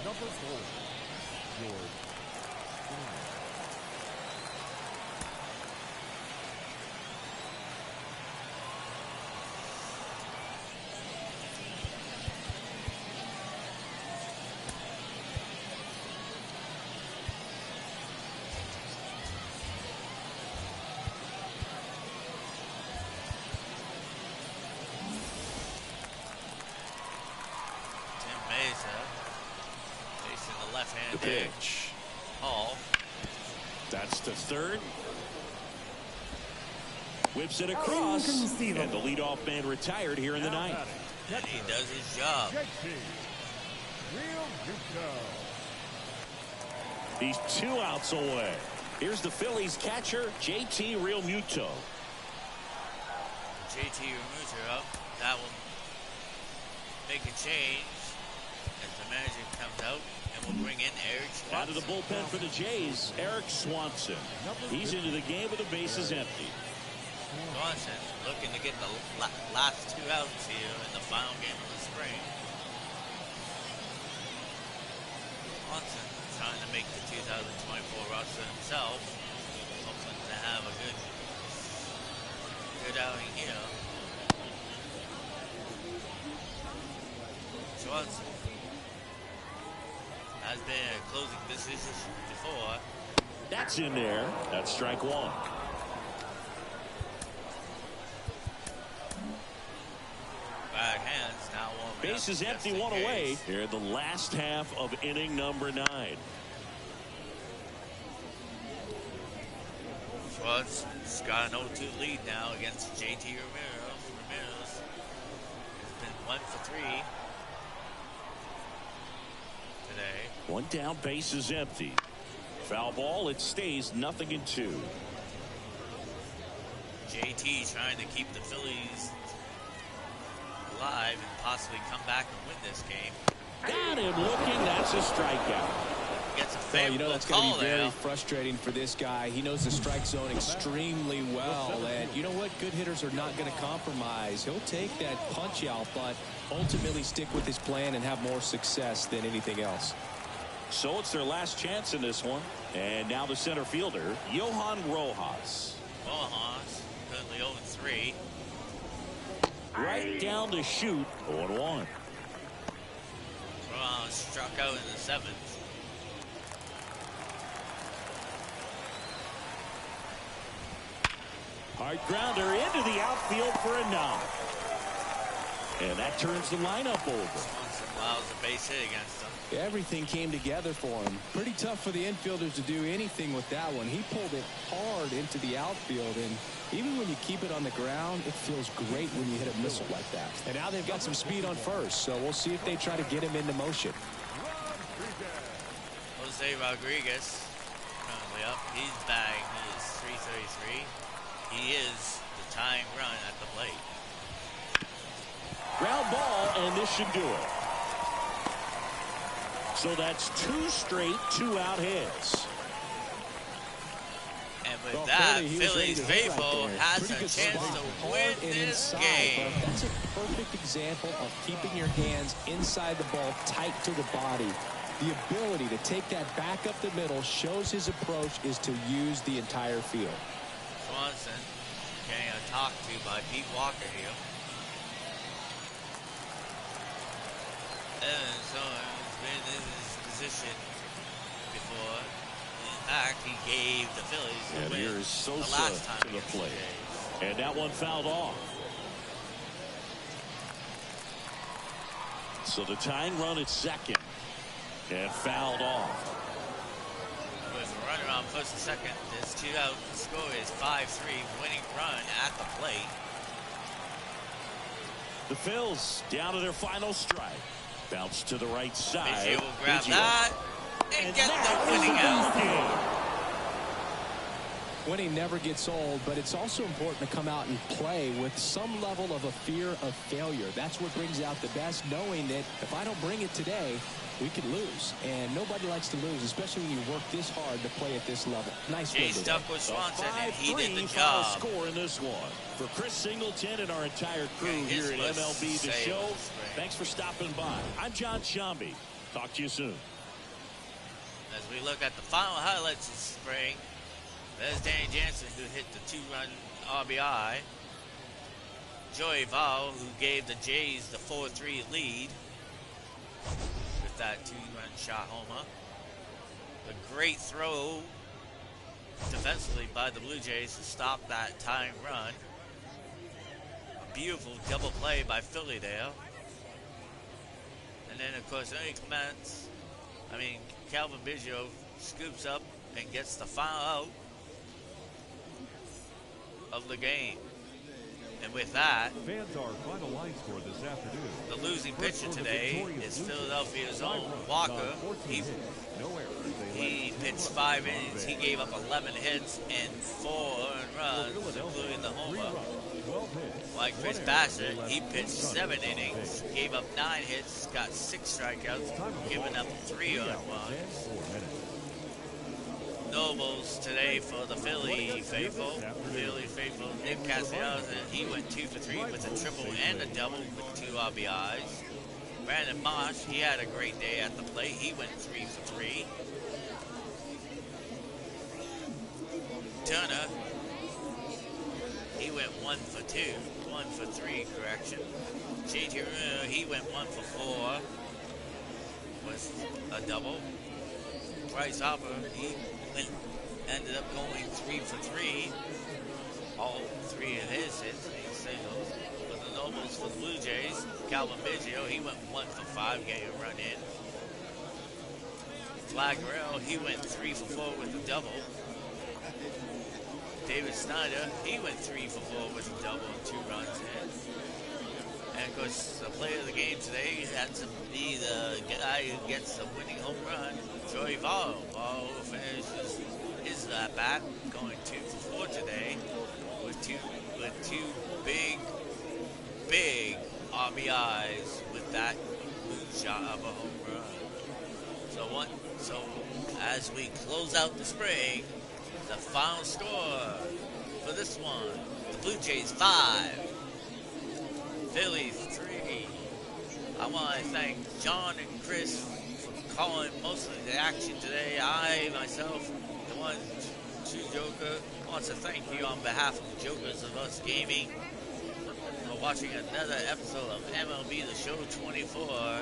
Number 4, George Springer. The pitch. Hall. That's the 3rd. Whips it across. And the leadoff man retired here in the 9th. And he does his job. He's 2 outs away. Here's the Phillies catcher, JT Realmuto. JT Realmuto up. That will make a change as the manager comes out. And we'll bring in Eric Swanson. Out of the bullpen for the Jays, Eric Swanson. He's into the game with the bases empty. Swanson looking to get the last 2 outs here in the final game of the spring. Swanson trying to make the 2024 roster himself. Hoping to have a good outing here. Swanson has been a closing position before. That's in there. That's strike 1. Bad hands now. Base is empty, 1 away. Here in the last half of inning number 9. Swanson's got an 0-2 lead now against JT Ramirez. Ramirez has been 1 for 3. Today. 1 down, base is empty. Foul ball, it stays 0-2. JT trying to keep the Phillies alive and possibly come back and win this game. Got him looking. That's a strikeout. Gets a Well, favorable that's going call to be very there. frustrating for this guy. He knows the strike zone extremely well. And you know what? Good hitters are not going to compromise. He'll take that punch out, but ultimately stick with his plan and have more success than anything else. So it's their last chance in this one. And now the center fielder, Johan Rojas. Rojas, currently 0-3. Right down to shoot, 0-1. Rojas struck out in the 7th. Hard grounder into the outfield for a knock. And that turns the lineup over. Swanson allows a base hit against him. Everything came together for him. Pretty tough for the infielders to do anything with that one. He pulled it hard into the outfield, and even when you keep it on the ground, it feels great when you hit a missile like that. And now they've got some speed on first, so we'll see if they try to get him into motion. Jose Rodriguez currently up. He's batting his .333. He is the tying run at the plate. Ground ball, and this should do it. So that's 2 straight 2-out hits. And with Well, that, Philly, he was ready Philly's to hit right faithful there. has Pretty a good chance spot. to Hard win and this inside, game. but that's a perfect example of keeping your hands inside the ball tight to the body. The ability to take that back up the middle shows his approach is to use the entire field. Swanson getting talked to by Pete Walker here. And so he's been in this position before. In fact, he gave the Phillies the And win here's the Sosa last time to the against plate. Jays. And that one fouled off. So the tying run at second. And fouled off. With a runner on first and second, this 2-out score is 5-3, winning run at the plate. The Phils down to their final strike. Bounce to the right side. Biggio will grab Biggio. that and get the winning out. Winning never gets old, but it's also important to come out and play with some level of a fear of failure. That's what brings out the best, knowing that if I don't bring it today, we could lose. And nobody likes to lose, especially when you work this hard to play at this level. Nice win Jay today. stuck with Swanson, and he did the 5-3 job. final score in this one. For Chris Singleton and our entire crew Yeah, his here at was MLB The saved Show, this spring. thanks for stopping by. I'm John Shambi. Talk to you soon. As we look at the final highlights of spring, there's Danny Jansen, who hit the 2-run RBI. Joey Votto, who gave the Jays the 4-3 lead with that 2-run shot homer. A great throw defensively by the Blue Jays to stop that tying run. A beautiful double play by Philly there. And then, of course, Calvin Biggio scoops up and gets the final out of the game. And with that, Fans, our final line score this afternoon. the losing pitcher today is Philadelphia's own Walker. He pitched 5 innings. He gave up 11 hits and 4 earned runs, including the homer. Like Chris Bassett, he pitched 7 innings, gave up 9 hits, got 6 strikeouts, giving up 3 earned runs. Nobles today for the Philly faithful. Nick Castellanos, he went 2 for 3 with a triple and a double with 2 RBIs. Brandon Marsh, he had a great day at the plate. He went 3 for 3. Turner, he went 1 for 2. 1 for 3, correction. JT Reno, he went 1 for 4 with a double. Bryce Harper, he ended up going 3 for 3. All 3 of his hits, 8 singles. For the Nobles, for the Blue Jays, Calvin Biggio, he went 1 for 5, getting a run in. Flaggerell, he went 3 for 4 with a double. David Snyder, he went 3 for 4 with a double and 2 runs in. And of course, the player of the game today had to be the guy who gets the winning home run, Joey Votto. Votto finishes his at-bat, going 2 for 4 today with two big RBIs. RBIs with that moonshot of a home run. So as we close out the spring, the final score for this one: the Blue Jays 5, Phillies 3. I want to thank John and Chris for calling most of the action today. I myself, the one true Joker, wants to thank you on behalf of Jokers of Us Gaming for watching another episode of MLB The Show 24.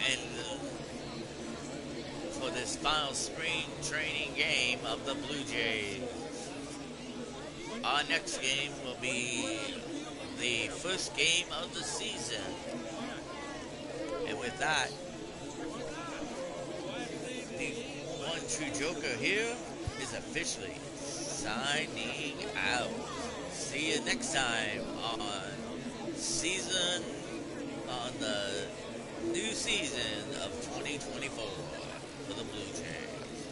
And for this final spring training game of the Blue Jays. Our next game will be the first game of the season. And with that, the one true Joker here is officially signing out. See you next time on the new season of 2024 for the Blue Jays.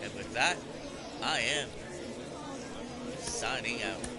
And with that, I am signing out.